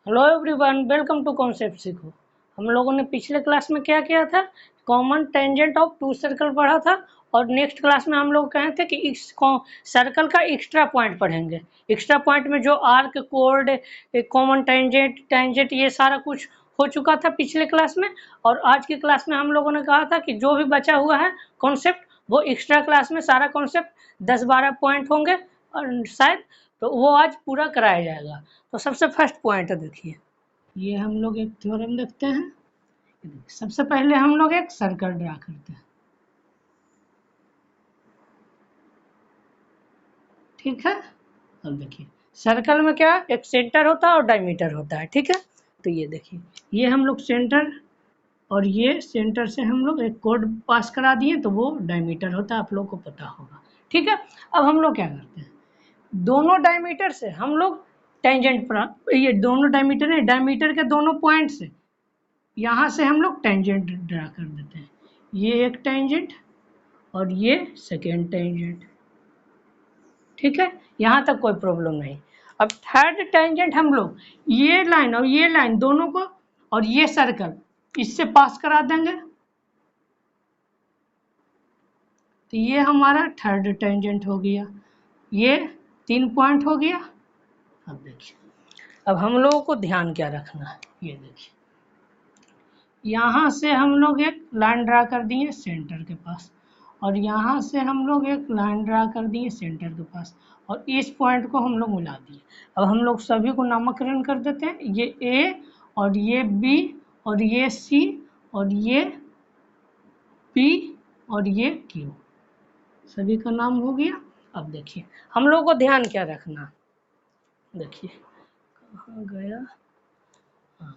Hello everyone, welcome to concept सीखो। हम लोगों ने पिछले क्लास में क्या किया था, common tangent of two circle पढ़ा था। और नेक्स्ट क्लास में हम लोग कहे थे कि इस सर्कल का एक्स्ट्रा पॉइंट पढ़ेंगे। एक्स्ट्रा पॉइंट में जो आर्क, कोड, कॉमन टेंजेंट ये सारा कुछ हो चुका था पिछले क्लास में। और आज की क्लास में हम लोगों ने कहा था कि जो भी बचा हुआ है कॉन्सेप्ट, वो एक्स्ट्रा क्लास में सारा कॉन्सेप्ट 10-12 पॉइंट होंगे और शायद, तो वो आज पूरा कराया जाएगा। तो सबसे फर्स्ट पॉइंट देखिए, ये हम लोग एक थ्योरम देखते हैं। सबसे पहले हम लोग एक सर्कल ड्रा करते हैं, ठीक है। अब देखिए सर्कल में क्या, एक सेंटर होता है और डायमीटर होता है, ठीक है। तो ये देखिए, ये हम लोग सेंटर, और ये सेंटर से हम लोग एक कोड पास करा दिए तो वो डायमीटर होता है, आप लोग को पता होगा, ठीक है। अब हम लोग क्या करते हैं, दोनों डायमीटर से हम लोग टेंजेंट पर, ये दोनों डायमीटर है, डायमीटर के दोनों पॉइंट से यहाँ से हम लोग टेंजेंट ड्रा कर देते हैं। ये एक टेंजेंट और ये सेकेंड टेंजेंट, ठीक है। यहाँ तक कोई प्रॉब्लम नहीं। अब थर्ड टेंजेंट हम लोग ये लाइन और ये लाइन दोनों को, और ये सर्कल इससे पास करा देंगे, तो ये हमारा थर्ड टेंजेंट हो गया। ये 3 पॉइंट हो गया। अब देखिए, अब हम लोगों को ध्यान क्या रखना है, ये देखिए यहाँ से हम लोग एक लाइन ड्रा कर दिए सेंटर के पास, और यहाँ से हम लोग एक लाइन ड्रा कर दिए सेंटर के पास, और इस पॉइंट को हम लोग मिला दिए। अब हम लोग सभी को नामकरण कर देते हैं, ये ए और ये बी और ये सी और ये पी और ये क्यू, सभी का नाम हो गया। अब देखिए हम लोग को ध्यान क्या रखना, देखिए कहाँ गया, हाँ,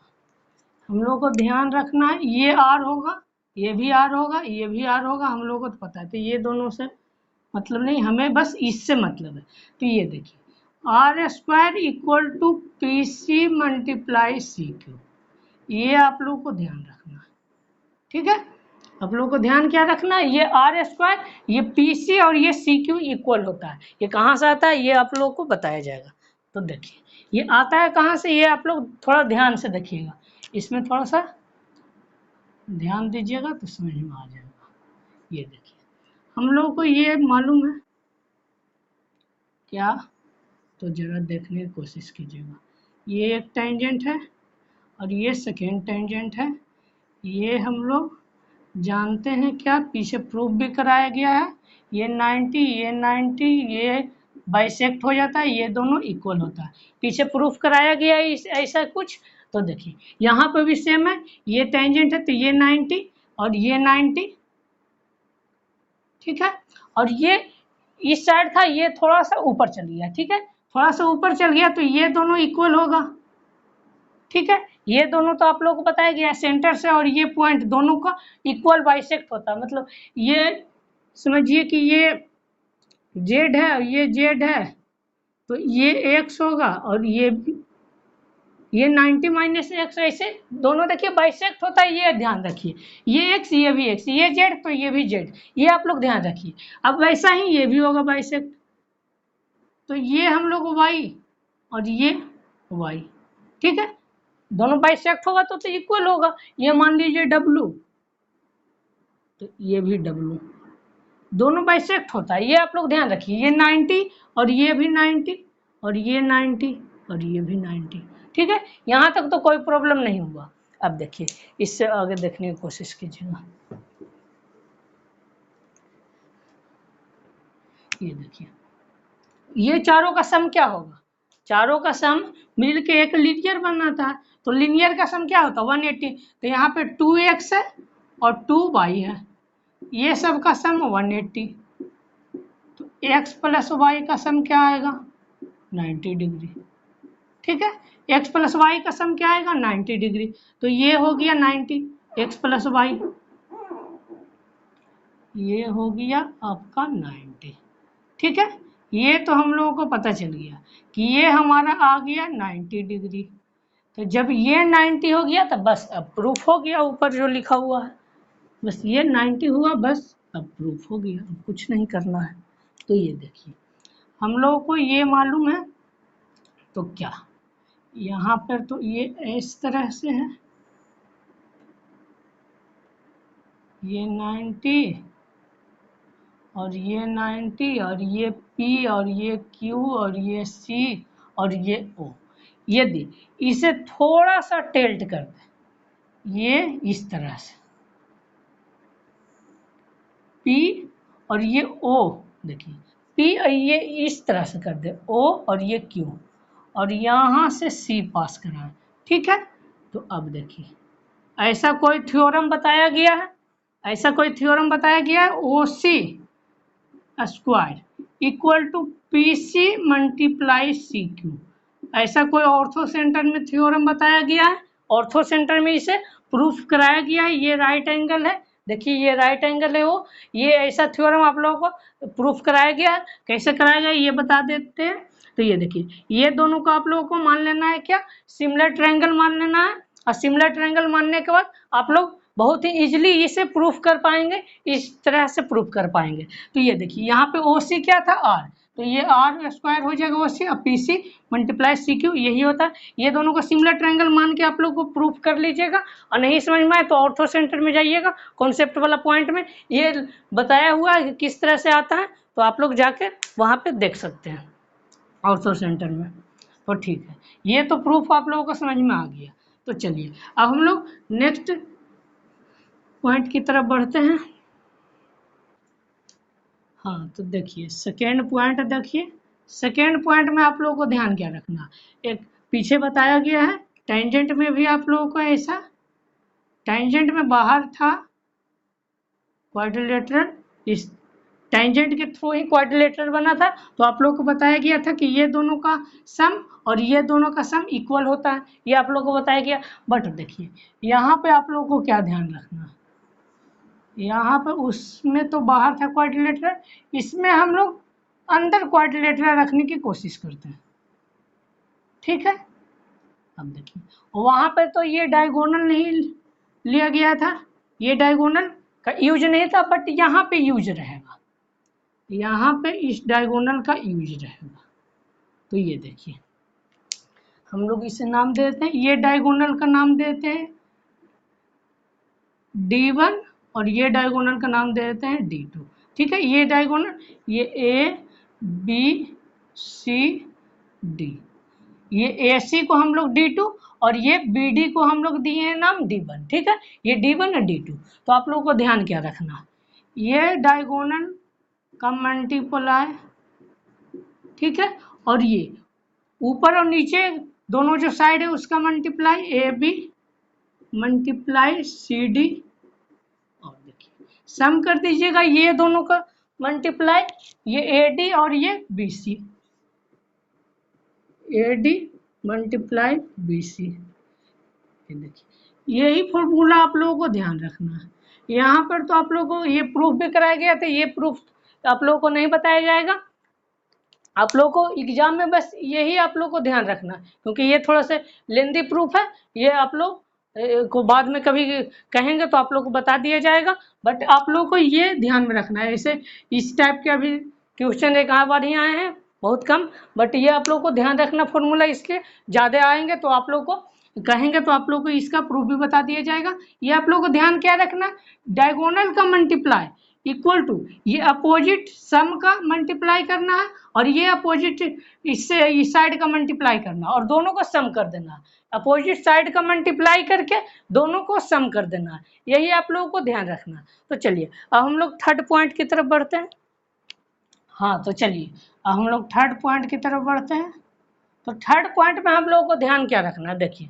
हम लोग को ध्यान रखना है ये आर होगा, ये भी आर होगा, ये भी आर होगा, हम लोग को तो पता है। तो ये दोनों से मतलब नहीं, हमें बस इससे मतलब है। तो ये देखिए R square equal to P C multiply C Q, ये आप लोग को ध्यान रखना है, ठीक है। आप लोग को ध्यान क्या रखना है, ये आर स्क्वायर, ये पी सी और ये सी क्यू इक्वल होता है। ये कहाँ से आता है ये आप लोग को बताया जाएगा। तो देखिए ये आता है कहाँ से, ये आप लोग थोड़ा ध्यान से देखिएगा, इसमें थोड़ा सा ध्यान दीजिएगा तो समझ में आ जाएगा। ये देखिए हम लोग को ये मालूम है क्या, तो जरा देखने की कोशिश कीजिएगा। ये एक टेंजेंट है और ये सेकेंड टेंजेंट है। ये हम लोग जानते हैं क्या, पीछे प्रूफ भी कराया गया है। ये 90, ये 90, ये बाइसेक्ट हो जाता है, ये दोनों इक्वल होता है, पीछे प्रूफ कराया गया है ऐसा कुछ। तो देखिए यहाँ पे भी सेम है, ये टेंजेंट है तो ये 90 और ये 90, ठीक है। और ये इस साइड था, ये थोड़ा सा ऊपर चल गया, ठीक है, थोड़ा सा ऊपर चल गया तो ये दोनों इक्वल होगा, ठीक है। ये दोनों तो आप लोगों को बताया गया सेंटर से, और ये पॉइंट दोनों का इक्वल बाइसेक्ट होता है, मतलब ये समझिए कि ये जेड है और ये जेड है, तो ये एक्स होगा, और ये 90 माइनस एक्स, ऐसे दोनों देखिए बाइसेक्ट होता है, ये ध्यान रखिए। ये एक्स, ये भी एक्स, ये जेड तो ये भी जेड, ये आप लोग ध्यान रखिए। अब वैसा ही ये भी होगा बाइसेक्ट, तो ये हम लोग वाई और ये वाई, ठीक है। दोनों बाइसेक्ट होगा तो इक्वल होगा। ये मान लीजिए डब्लू, तो ये भी डब्लू, दोनों बाइसेक्ट होता है, ये आप लोग ध्यान रखिए। ये 90 और ये भी 90 और ये 90 और ये भी 90, ठीक है। यहाँ तक तो कोई प्रॉब्लम नहीं हुआ। अब देखिए इससे आगे देखने की कोशिश कीजिएगा। ये देखिए ये चारों का सम क्या होगा, चारों का सम मिल के एक लीनियर बनाता है, तो लीनियर का सम क्या होता है 180। तो यहाँ पे 2x है और 2y है, ये सब का सम 180, तो x प्लस वाई का सम क्या आएगा 90 डिग्री, ठीक है। x प्लस वाई का सम क्या आएगा 90 डिग्री, तो ये हो गया 90 x प्लस वाई, ये हो गया आपका 90, ठीक है। ये तो हम लोगों को पता चल गया कि ये हमारा आ गया 90 डिग्री। तो जब ये 90 हो गया तो बस अब प्रूफ हो गया, ऊपर जो लिखा हुआ है बस ये 90 हुआ, बस अब प्रूफ हो गया, अब कुछ नहीं करना है। तो ये देखिए हम लोगों को ये मालूम है, तो क्या यहाँ पर तो ये इस तरह से है, ये 90 और ये 90 और ये P और ये Q और ये C और ये O। यदि इसे थोड़ा सा टिल्ट कर दे, ये इस तरह से P और ये O, देखिए P ये इस तरह से कर दे, O और ये Q और यहाँ से C पास कराएं, ठीक है। तो अब देखिए ऐसा कोई थ्योरम बताया गया है, ऐसा कोई थ्योरम बताया गया है, OC square equal to PC multiply CQ, ऐसा कोई ऑर्थो सेंटर में थ्योरम बताया गया है, ऑर्थो सेंटर में इसे प्रूफ कराया गया है। ये राइट एंगल है, देखिए ये राइट एंगल है वो, ये ऐसा थ्योरम आप लोगों को प्रूफ कराया गया है। कैसे कराया गया ये बता देते हैं। तो ये देखिए ये दोनों को आप लोगों को मान लेना है, क्या सिमिलर ट्रायंगल मान लेना है, और सिमिलर ट्रायंगल मानने के बाद आप लोग बहुत ही इजीली इसे प्रूफ कर पाएंगे, इस तरह से प्रूफ कर पाएंगे। तो ये देखिए यहाँ पे OC क्या था R, तो ये R स्क्वायर हो जाएगा OC और PC मल्टीप्लाई CQ, यही होता है। ये दोनों को सिमिलर ट्रायंगल मान के आप लोग को प्रूफ कर लीजिएगा, और नहीं समझ में आए तो ऑर्थो सेंटर में जाइएगा, कॉन्सेप्ट वाला पॉइंट में ये बताया हुआ है कि किस तरह से आता है, तो आप लोग जाके वहाँ पे देख सकते हैं ऑर्थो सेंटर में। तो ठीक है, ये तो प्रूफ आप लोगों को समझ में आ गया। तो चलिए अब हम लोग नेक्स्ट पॉइंट की तरफ बढ़ते हैं। हाँ तो देखिए सेकेंड पॉइंट, देखिए सेकेंड पॉइंट में आप लोगों को ध्यान क्या रखना, एक पीछे बताया गया है टेंजेंट में भी आप लोगों को ऐसा, टेंजेंट में बाहर था क्वाड्रिलेटरल, इस टेंजेंट के थ्रू ही क्वाड्रिलेटरल बना था। तो आप लोगों को बताया गया था कि ये दोनों का सम और ये दोनों का सम इक्वल होता है, ये आप लोगों को बताया गया। बट देखिए यहाँ पे आप लोगों को क्या ध्यान रखना, यहाँ पर उसमें तो बाहर था क्वाड्रिलेटरल, इसमें हम लोग अंदर क्वाड्रिलेटरल रखने की कोशिश करते हैं, ठीक है। अब देखिए वहाँ पर तो ये डायगोनल नहीं लिया गया था, ये डायगोनल का यूज नहीं था, बट यहाँ पे यूज रहेगा, यहाँ पे इस डायगोनल का यूज रहेगा। तो ये देखिए हम लोग इसे नाम देते हैं, ये डायगोनल का नाम देते हैं D1 और ये डायगोनल का नाम दे देते हैं D2, ठीक है। ये डायगोनल ये ABCD, ये AC को हम लोग D2 और ये BD को हम लोग दिए हैं नाम D1, ठीक है। ये D1 और D2। तो आप लोगों को ध्यान क्या रखना, ये डायगोनल का मल्टीप्लाई, ठीक है, और ये ऊपर और नीचे दोनों जो साइड है उसका मल्टीप्लाई AB मल्टीप्लाई CD, और देखिए सम कर दीजिएगा ये दोनों का मल्टीप्लाई, ये AD और ये BC, AD मल्टीप्लाई BC, ये देखिए यही फॉर्मूला आप लोगों को ध्यान रखना है। यहाँ पर तो आप लोगों को ये प्रूफ भी कराया गया था, ये प्रूफ आप लोगों को नहीं बताया जाएगा, आप लोगों को एग्जाम में बस यही आप लोगों को ध्यान रखना, क्योंकि ये थोड़ा सा लेंदी प्रूफ है, ये आप लोग को बाद में कभी कहेंगे तो आप लोग को बता दिया जाएगा, बट आप लोग को ये ध्यान में रखना है। ऐसे इस टाइप के अभी क्वेश्चन एक बार ही आए हैं, बहुत कम, बट ये आप लोग को ध्यान रखना, फॉर्मूला इसके ज़्यादा आएंगे तो आप लोग को कहेंगे तो आप लोग को इसका प्रूफ भी बता दिया जाएगा। ये आप लोग को ध्यान क्या रखना, डायगोनल का मल्टीप्लाई इक्वल टू ये अपोजिट सम का मल्टीप्लाई करना है, और ये अपोजिट इससे इस साइड का मल्टीप्लाई करना, और दोनों को सम कर देना, अपोजिट साइड का मल्टीप्लाई करके दोनों को सम कर देना, यही आप लोगों को ध्यान रखना। तो चलिए अब हम लोग थर्ड पॉइंट की तरफ बढ़ते हैं। हाँ तो चलिए अब हम लोग थर्ड पॉइंट की तरफ बढ़ते हैं। तो थर्ड पॉइंट में हम लोगों को ध्यान क्या रखना है, देखिए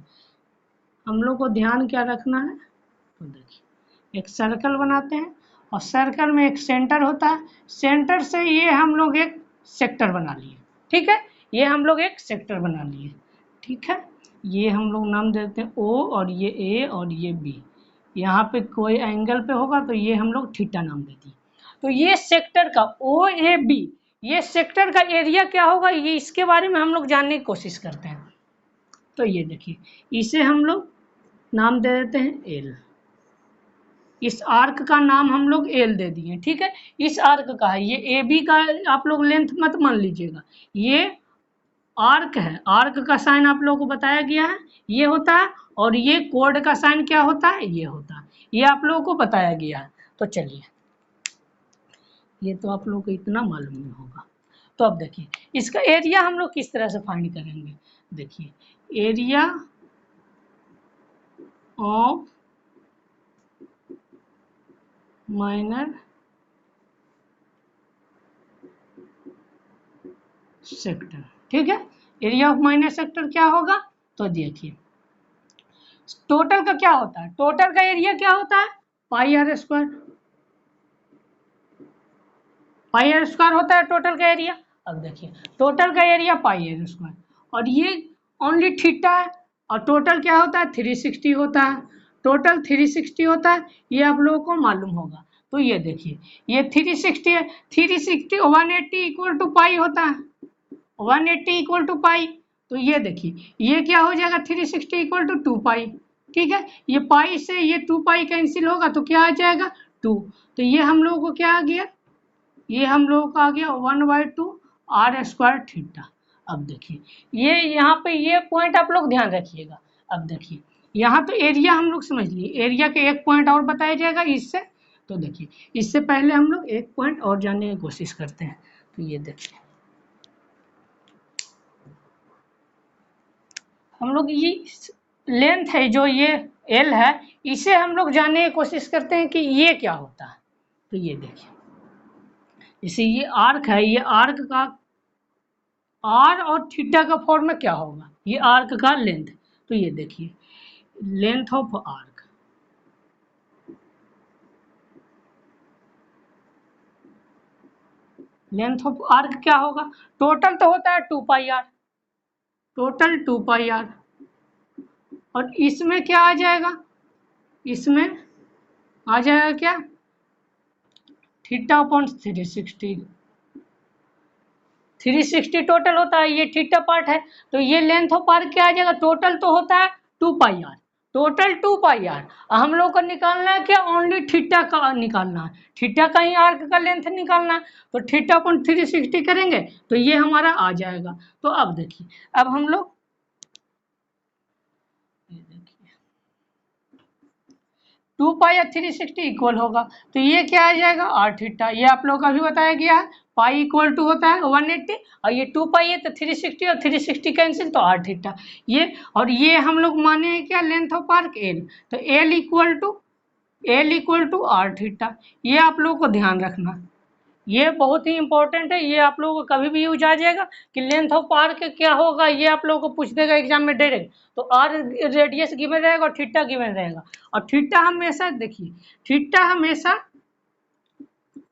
हम लोग को ध्यान क्या रखना है, तो देखिए एक सर्कल बनाते हैं, और सर्कल में एक सेंटर होता है, सेंटर से ये हम लोग एक सेक्टर बना लिए, ठीक है, ये हम लोग एक सेक्टर बना लिए, ठीक है। ये हम लोग नाम देते हैं O और ये A और ये B, यहाँ पे कोई एंगल पे होगा तो ये हम लोग थीटा नाम देते हैं। तो ये सेक्टर का OAB, ये सेक्टर का एरिया क्या होगा, ये इसके बारे में हम लोग जानने की कोशिश करते हैं। तो ये देखिए इसे हम लोग नाम दे देते हैं L, इस आर्क का नाम हम लोग L दे दिए, ठीक है। इस आर्क का है ये AB का, आप लोग लेंथ मत मान लीजिएगा, ये आर्क है, आर्क का साइन आप लोगों को बताया गया है, ये होता है, और ये कोड का साइन क्या होता है, ये होता है, ये आप लोगों को बताया गया है। तो चलिए, ये तो आप लोगों को इतना मालूम नहीं होगा। तो अब देखिए इसका एरिया हम लोग किस तरह से फाइंड करेंगे। देखिए एरिया ऑफ माइनर सेक्टर, ठीक है। एरिया ऑफ माइनर सेक्टर क्या होगा, तो देखिए टोटल का क्या होता है, टोटल का एरिया क्या होता है, pi r square, pi r square होता है टोटल का एरिया। अब देखिए टोटल का एरिया पाई आर स्क्वायर, और ये ओनली थीटा है, और टोटल क्या होता है 360 होता है, टोटल 360 होता है, ये आप लोगों को मालूम होगा। तो ये देखिए ये 360 है, 360 180 इक्वल टू पाई होता है, 180 इक्वल टू पाई। तो ये देखिए ये क्या हो जाएगा 360 इक्वल टू 2 पाई, ठीक है। ये पाई से ये 2 पाई कैंसिल होगा तो क्या आ जाएगा 2। तो ये हम लोगों को क्या आ गया, ये हम लोगों का आ गया 1/2 आर स्क्वायर थीटा। अब देखिए ये यहाँ पे ये पॉइंट आप लोग ध्यान रखिएगा। अब देखिए यहाँ तो एरिया हम लोग समझ लिए, एरिया के एक पॉइंट और बताया जाएगा इससे। तो देखिए इससे पहले हम लोग एक पॉइंट और जानने की कोशिश करते हैं। तो ये देखिए हम लोग ये लेंथ है जो ये एल है, इसे हम लोग जानने की कोशिश करते हैं कि ये क्या होता है। तो ये देखिए जैसे ये आर्क है, ये आर्क का आर और थीटा का फॉर्म में क्या होगा, ये आर्क का लेंथ। तो ये देखिए length of arc, length of arc क्या होगा, टोटल तो होता है 2 पाई आर, टोटल 2 पाई आर, और इसमें क्या आ जाएगा, इसमें आ जाएगा क्या थीटा अपॉन 360, 360 टोटल होता है, ये थीटा पार्ट है। तो ये लेंथ ऑफ आर्क क्या आ जाएगा, टोटल तो होता है 2 पाई आर, टोटल 2 पाई आर, हम लोग को निकालना है क्या, ओनली थीटा का निकालना है, थीटा का ही आर्क का लेंथ निकालना है। तो थीटा अपॉन 360 करेंगे तो ये हमारा आ जाएगा। तो अब देखिए अब हम लोग ये देखिए 2 पाई या 360 इक्वल होगा, तो ये क्या आ जाएगा आर थीटा, ये आप लोग का भी बताया गया है, पाई इक्वल टू होता है 180, और ये 2 पाई है तो 360 और 360 कैंसिल तो आर थीटा। ये और ये हम लोग माने हैं क्या लेंथ ऑफ आर्क एल, तो L equal to R theta, ये आप लोगों को ध्यान रखना, ये बहुत ही इंपॉर्टेंट है, ये आप लोगों को कभी भी यूज आ जाएगा कि लेंथ ऑफ आर्क क्या होगा, ये आप लोगों को पूछ देगा एग्जाम में डायरेक्ट। तो आर रेडियस गिवन रहेगा और थीटा गिवन रहेगा, और थीटा हमेशा देखिए थीटा हमेशा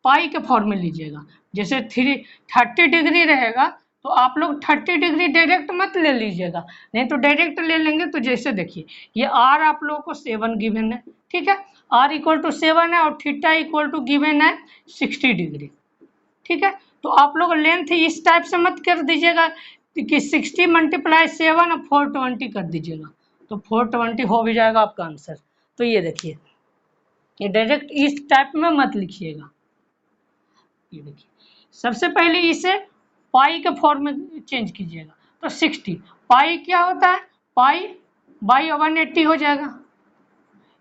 पाई के फॉर्म में लीजिएगा। जैसे 30 डिग्री रहेगा तो आप लोग 30 डिग्री डायरेक्ट मत ले लीजिएगा, नहीं तो डायरेक्ट ले लेंगे तो जैसे देखिए ये आर आप लोगों को 7 गिवन है, ठीक है, आर इक्वल टू 7 है, और थीटा इक्वल टू गिवन है 60 डिग्री, ठीक है। तो आप लोग लेंथ इस टाइप से मत कर दीजिएगा कि 60 मल्टीप्लाई 7 और 420 कर दीजिएगा, तो 420 हो भी जाएगा आपका आंसर। तो ये देखिए ये डायरेक्ट इस टाइप में मत लिखिएगा। ये देखिए सबसे पहले इसे पाई के फॉर्म में चेंज कीजिएगा। तो 60 पाई क्या होता है, पाई बाई 180 हो जाएगा,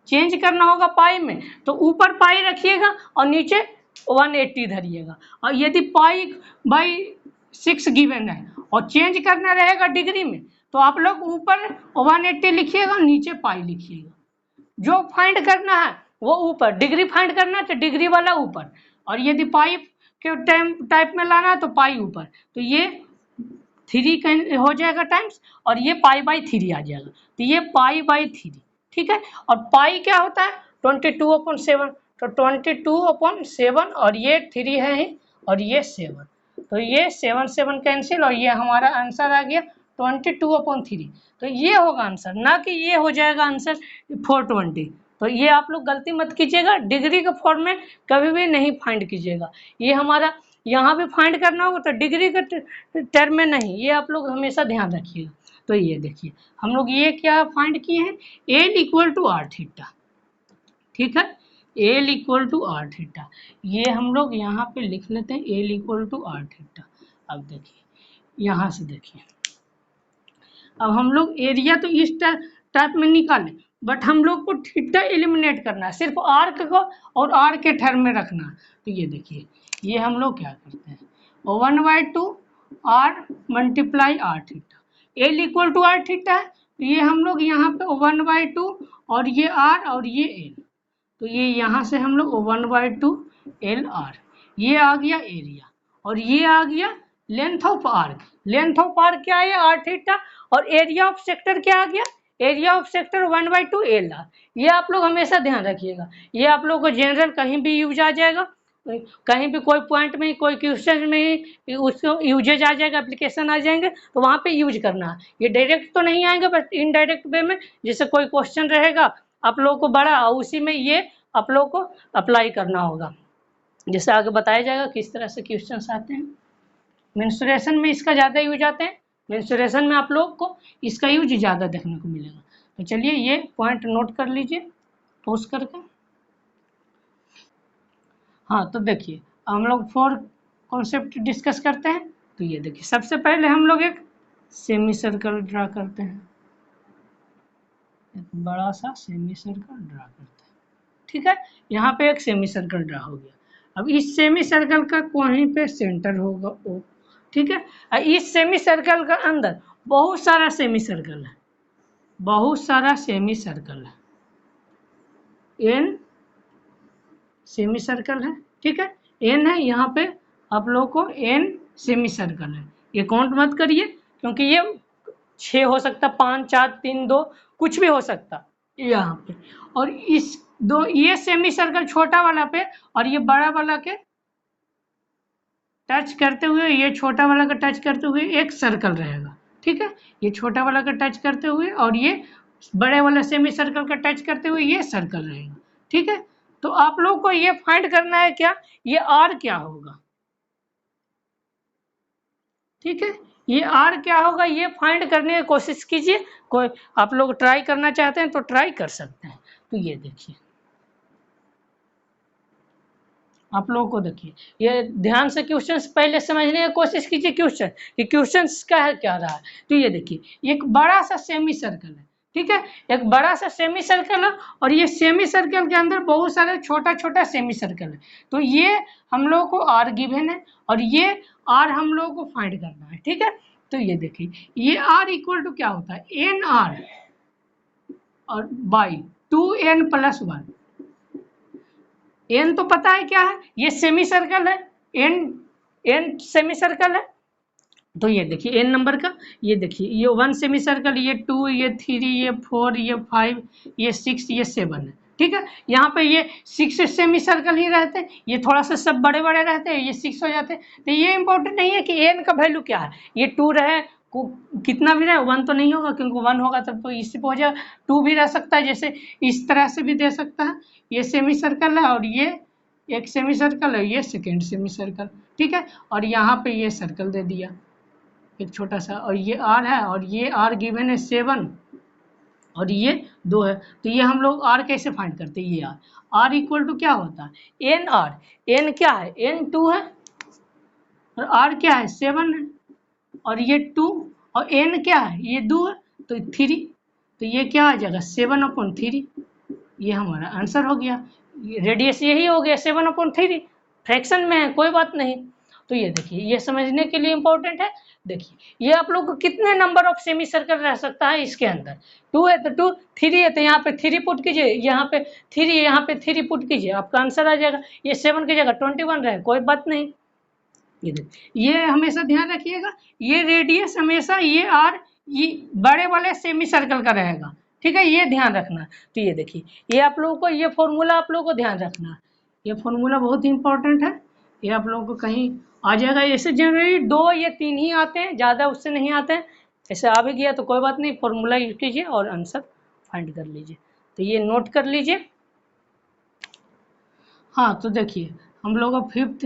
चेंज करना होगा पाई में तो ऊपर पाई रखिएगा और नीचे 180 धरिएगा, और यदि पाई बाई 6 गिवन है और चेंज करना रहेगा डिग्री में तो आप लोग ऊपर 180 लिखिएगा नीचे पाई लिखिएगा, जो फाइंड करना है वो ऊपर, डिग्री फाइंड करना है तो डिग्री वाला ऊपर, और यदि पाई के टाइप में लाना है तो पाई ऊपर। तो ये 3 हो जाएगा टाइम्स, और ये पाई बाई 3 आ जाएगा, तो ये पाई बाई 3, ठीक है। और पाई क्या होता है 22/7, तो 22/7, और ये 3 है ही, और ये 7, तो ये 7 7 कैंसिल, और ये हमारा आंसर आ गया 22/3। तो ये होगा आंसर, ना कि ये हो जाएगा आंसर 420। तो ये आप लोग गलती मत कीजिएगा, डिग्री के फॉर्म में कभी भी नहीं फाइंड कीजिएगा, ये हमारा यहाँ भी फाइंड करना होगा तो डिग्री के टर्म में नहीं, ये आप लोग हमेशा ध्यान रखिएगा। तो ये देखिए हम लोग ये क्या फाइंड किए हैं, L equal to R theta, ठीक है, L equal to R theta, ये हम लोग यहाँ पे लिख लेते हैं L equal to R theta. अब देखिए यहाँ से देखिए अब हम लोग एरिया तो इस टाइप में निकालें, बट हम लोग को थीटा एलिमिनेट करना है, सिर्फ आर्क को और आर के टर्म में रखना। तो ये देखिए, ये हम लोग क्या करते हैं, 1/2 R multiply R theta, L equal to R theta है, तो ये हम लोग यहाँ पे 1/2 और ये आर और ये एल, तो ये यहाँ से हम लोग 1/2 एल आर, ये आ गया एरिया, और ये आ गया length of arc. Length of arc क्या है, आर थीटा, और एरिया ऑफ सेक्टर क्या आ गया, area of sector 1/2 L R. ये आप लोग हमेशा ध्यान रखिएगा, ये आप लोग को जनरल कहीं भी यूज आ जाएगा, कहीं भी कोई पॉइंट में, कोई क्वेश्चन में उसको यूजेज आ जाएगा, एप्लीकेशन आ जाएंगे, तो वहाँ पे यूज करना है। ये डायरेक्ट तो नहीं आएंगे, बट इनडायरेक्ट वे में, जैसे कोई क्वेश्चन रहेगा आप लोगों को बड़ा, उसी में ये आप लोगों को अप्लाई करना होगा, जैसे आगे बताया जाएगा किस तरह से क्वेश्चंस आते हैं। मेंसुरेशन में इसका ज़्यादा यूज आते हैं, मेंसुरेशन में आप लोग को इसका यूज ज़्यादा देखने को मिलेगा। तो चलिए ये पॉइंट नोट कर लीजिए पोस्ट करके। हाँ, तो देखिए हम लोग 4 कॉन्सेप्ट डिस्कस करते हैं। तो ये देखिए, सबसे पहले हम लोग एक सेमी सर्कल ड्रा करते हैं, एक बड़ा सा सेमी सर्कल ड्रा करते हैं, ठीक है। यहाँ पे एक सेमी सर्कल ड्रा हो गया। अब इस सेमी सर्कल का कहीं पे सेंटर होगा ओ, ठीक है। और इस सेमी सर्कल का अंदर बहुत सारा सेमी सर्कल है, बहुत सारा सेमी सर्कल है, एन सेमी सर्कल है, ठीक है, एन है यहाँ पे, आप लोगों को एन सेमी सर्कल है। ये काउंट मत करिए, क्योंकि ये 6 हो सकता, 5 4 3 2 कुछ भी हो सकता यहाँ पे। और इस दो, ये सेमी सर्कल छोटा वाला पे और ये बड़ा वाला के टच करते हुए, ये छोटा वाला का टच करते हुए एक सर्कल रहेगा, ठीक है। ये छोटा वाला का टच करते हुए और ये बड़े वाला सेमी सर्कल का टच करते हुए ये सर्कल रहेगा, ठीक है। तो आप लोग को ये फाइंड करना है क्या, ये आर क्या होगा, ठीक है। ये आर क्या होगा, ये फाइंड करने की कोशिश कीजिए। कोई आप लोग ट्राई करना चाहते हैं तो ट्राई कर सकते हैं। तो ये देखिए, आप लोगों को देखिए, ये ध्यान से क्वेश्चन पहले समझने की कोशिश कीजिए, क्वेश्चन कि क्वेश्चन का है क्या रहा है। तो ये देखिए, एक बड़ा सा सेमी सर्कल है, ठीक है, एक बड़ा सा सेमी सर्कल है, और ये सेमी सर्कल के अंदर बहुत सारे छोटा छोटा सेमी सर्कल है। तो ये हम लोगों को आर गिवन है, और ये आर हम लोगों को फाइंड करना है, ठीक है। तो ये देखिए, ये आर इक्वल टू क्या होता है, एन आर और बाई 2n+1। एन तो पता है क्या है, ये सेमी सर्कल है, एन सेमी सर्कल है। तो ये देखिए एन नंबर का, ये देखिए ये 1 सेमी सर्कल, ये 2, ये 3, ये 4, ये 5, ये 6, ये 7 है, ठीक है। यहाँ पे ये 6 सेमी सर्कल ही रहते हैं, ये थोड़ा सा सब बड़े बड़े रहते हैं, ये 6 हो जाते हैं। तो ये इंपॉर्टेंट नहीं है कि एन का वैल्यू क्या है, ये 2 रहे कितना भी रहे, 1 तो नहीं होगा, क्योंकि 1 होगा तब तो इसी पे हो जाएगा। 2 भी रह सकता है, जैसे इस तरह से भी दे सकता है। ये सेमी सर्कल है और ये एक सेमी सर्कल है, ये सेकेंड सेमी सर्कल, ठीक है। और यहाँ पे ये सर्कल दे दिया एक छोटा सा, और ये आर है, और ये आर गिवन है 7 और ये 2 है। तो ये हम लोग आर कैसे फाइंड करते हैं, ये आर इक्वल टू क्या होता है, एन आर। एन क्या है, एन 2 है, और आर क्या है 7 है, और ये 2, और एन क्या है, ये 2 है, तो 3। तो ये क्या आ जाएगा 7/3, ये हमारा आंसर हो गया। रेडियस यही हो गया 7/3, फ्रैक्शन में है, कोई बात नहीं। तो ये देखिए, ये समझने के लिए इंपॉर्टेंट है। देखिए ये आप लोग को कितने नंबर ऑफ सेमी सर्कल रह सकता है इसके अंदर, 2 है तो 2, 3 है तो यहाँ पे 3 पुट कीजिए, यहाँ पे 3 है, यहाँ पे 3 पुट कीजिए, आपका आंसर आ जाएगा। ये 7 की जगह 21 रहे, कोई बात नहीं। ये हमेशा ध्यान रखिएगा, ये रेडियस हमेशा ये आर ये बड़े वाले सेमी सर्कल का रहेगा, ठीक है, ये ध्यान रखना। तो ये देखिए, ये आप लोगों को ये फॉर्मूला आप लोगों को ध्यान रखना, ये फॉर्मूला बहुत ही इंपॉर्टेंट है, ये आप लोगों को कहीं आ जाएगा। ऐसे जनरली 2 या 3 ही आते हैं, ज़्यादा उससे नहीं आते हैं। ऐसे आ भी गया तो कोई बात नहीं, फॉर्मूला यूज कीजिए और आंसर फाइंड कर लीजिए। तो ये नोट कर लीजिए। हाँ, तो देखिए हम लोग 5th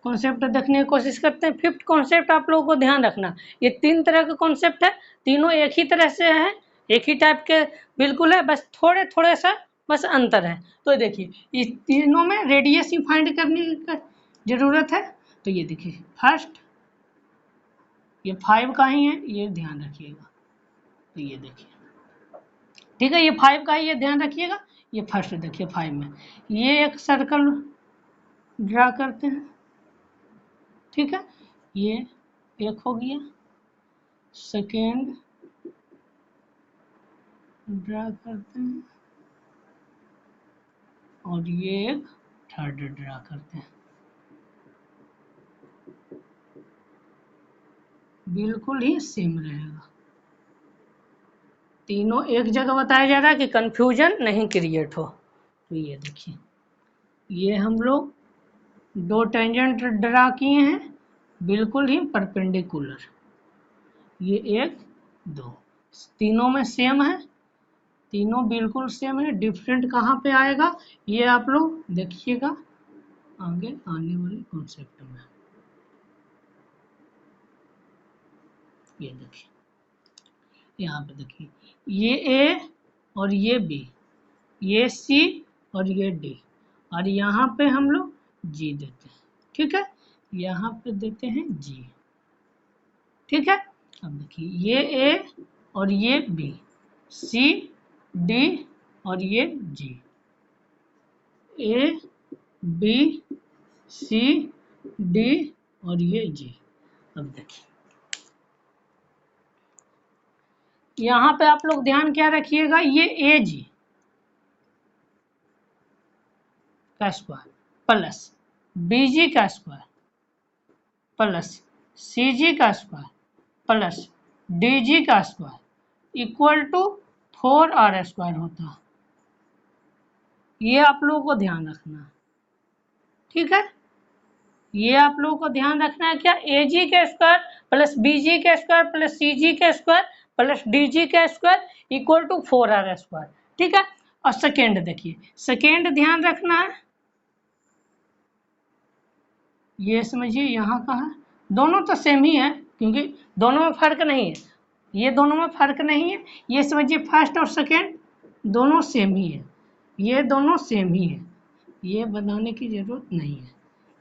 कॉन्सेप्ट देखने की कोशिश करते हैं। 5th कॉन्सेप्ट आप लोगों को ध्यान रखना, ये 3 तरह का कॉन्सेप्ट है, तीनों एक ही तरह से है, एक ही टाइप के बिल्कुल है, बस थोड़े थोड़े सा बस अंतर है। तो देखिए इस तीनों में रेडियस ही फाइंड करने की जरूरत है। तो ये देखिए फर्स्ट, ये 5 का ही है, ये ध्यान रखिएगा, तो ये देखिए, ठीक है, ये 5 का है, ये ध्यान रखिएगा। ये फर्स्ट देखिए 5 में ये एक सर्कल ड्रा करते हैं, ठीक है, ये एक हो गया, सेकेंड ड्रा करते हैं, और ये एक थर्ड ड्रा करते हैं। बिल्कुल ही सेम रहेगा, तीनों एक जगह बताया जा रहा है कि कंफ्यूजन नहीं क्रिएट हो। तो ये देखिए, ये हम लोग 2 टेंजेंट ड्रा किए हैं, बिल्कुल ही परपेंडिकुलर, ये 1 2, तीनों में सेम है, तीनों बिल्कुल सेम है। डिफरेंट कहाँ पे आएगा ये आप लोग देखिएगा आगे आने वाले कॉन्सेप्ट में। ये देखिए, यहाँ पे देखिए, ये ए और ये बी, ये सी और ये डी, और यहाँ पे हम लोग जी देते हैं, ठीक है, यहाँ पे देते हैं जी, ठीक है। अब देखिए, ये ए और ये बी, सी डी और ये जी, ए बी सी डी और ये जी। अब देखिए, यहाँ पे आप लोग ध्यान क्या रखिएगा, ये ए जी का स्क्वायर प्लस बी जी का स्क्वायर प्लस सी जी का स्क्वायर प्लस डी जी का square equal to 4r square होता है। ये आप लोगों को ध्यान रखना है, ठीक है, ये आप लोगों को ध्यान रखना है क्या, ए जी के स्क्वायर प्लस बी जी के स्क्वायर प्लस सी जी के स्क्वायर प्लस डी जी के square equal to 4r square, ठीक है। और सेकेंड देखिए, सेकेंड ध्यान रखना है, ये समझिए यहाँ का है, दोनों तो सेम ही है क्योंकि दोनों में फर्क नहीं है, ये दोनों में फर्क नहीं है, ये समझिए फर्स्ट और सेकेंड दोनों सेम ही है, ये दोनों सेम ही है, ये बनाने की जरूरत नहीं है।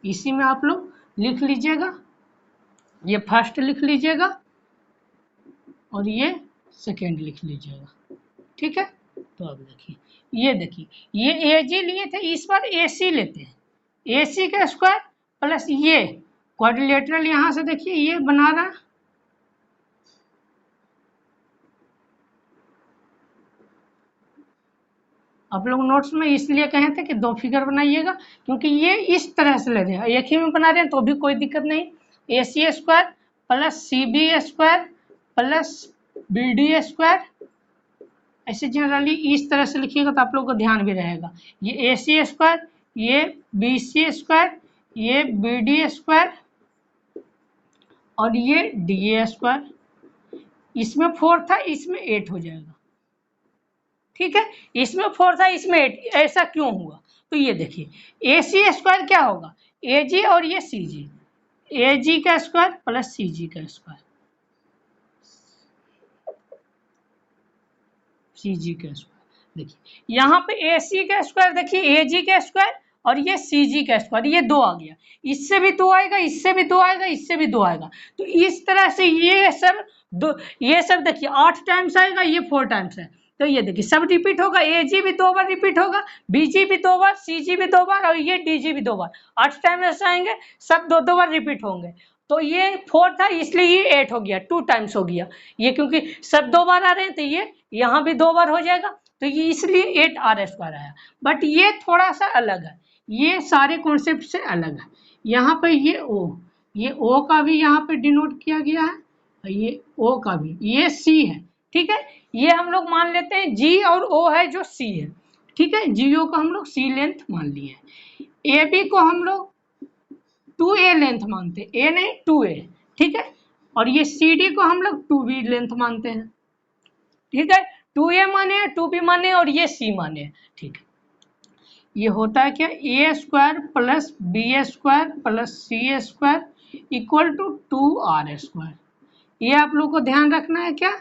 इसी में आप लोग लिख लीजिएगा, ये फर्स्ट लिख लीजिएगा और ये सेकेंड लिख लीजिएगा, ठीक है। तो अब देखिए, ये ए जी लिए थे, इस बार ए सी लेते हैं, ए सी का स्क्वायर प्लस ये क्वाड्रिलेटरल, यहाँ से देखिए ये बना रहा, आप लोग नोट्स में इसलिए कहे थे कि 2 फिगर बनाइएगा क्योंकि ये इस तरह से ले रहे हैं, एक ही में बना रहे हैं तो भी कोई दिक्कत नहीं। A C square plus C B square plus B D square, ऐसे जनरली इस तरह से लिखिएगा तो आप लोग को ध्यान भी रहेगा। ये ए सी स्क्वायर, ये बी सी स्क्वायर, ये बी डी स्क्वायर और ये डी ए स्क्वायर, इसमें 4 था इसमें 8 हो जाएगा, ठीक है, इसमें 4 था इसमें 8, ऐसा क्यों हुआ, तो ये देखिए ए सी स्क्वायर क्या होगा, ए जी और ये सी जी, ए जी का स्क्वायर प्लस सी जी का स्क्वायर, सी जी का स्क्वायर। देखिए यहाँ पे ए सी का स्क्वायर, देखिए ए जी का स्क्वायर और ये सी जी का स्क्वायर, ये 2 आ गया, इससे भी 2 आएगा, इससे भी 2 आएगा, इससे भी 2 आएगा, तो इस तरह से ये सब ये सब देखिए 8 टाइम्स आएगा, ये 4 टाइम्स है, तो ये देखिए सब रिपीट होगा, ए जी भी 2 बार रिपीट होगा, बी जी भी 2 बार, सी जी भी 2 बार और ये डी जी भी 2 बार, 8 टाइम ऐसे आएंगे, सब 2-2 बार रिपीट होंगे। तो ये 4 था इसलिए ये 8 हो गया, 2 टाइम्स हो गया, ये क्योंकि सब 2 बार आ रहे हैं तो ये यहाँ भी 2 बार हो जाएगा, तो ये इसलिए 8r स्क्वायर आया। बट ये थोड़ा सा अलग है, ये सारे कॉन्सेप्ट से अलग है। यहाँ पे ये ओ का भी यहाँ पे डिनोट किया गया है, और ये ओ का भी, ये सी है, ठीक है, ये हम लोग मान लेते हैं जी और ओ है जो सी है, ठीक है, जीओ को हम लोग सी लेंथ मान लिए हैं, ए बी को हम लोग 2a लेंथ मानते हैं, ए नहीं 2a, ठीक है, और ये सी डी को हम लोग 2b लेंथ मानते हैं, ठीक है, 2a माने 2b माने और ये c माने, ठीक है। ये होता है क्या, A square plus B square plus C square equal to 2r square, ये आप लोग को ध्यान रखना है क्या,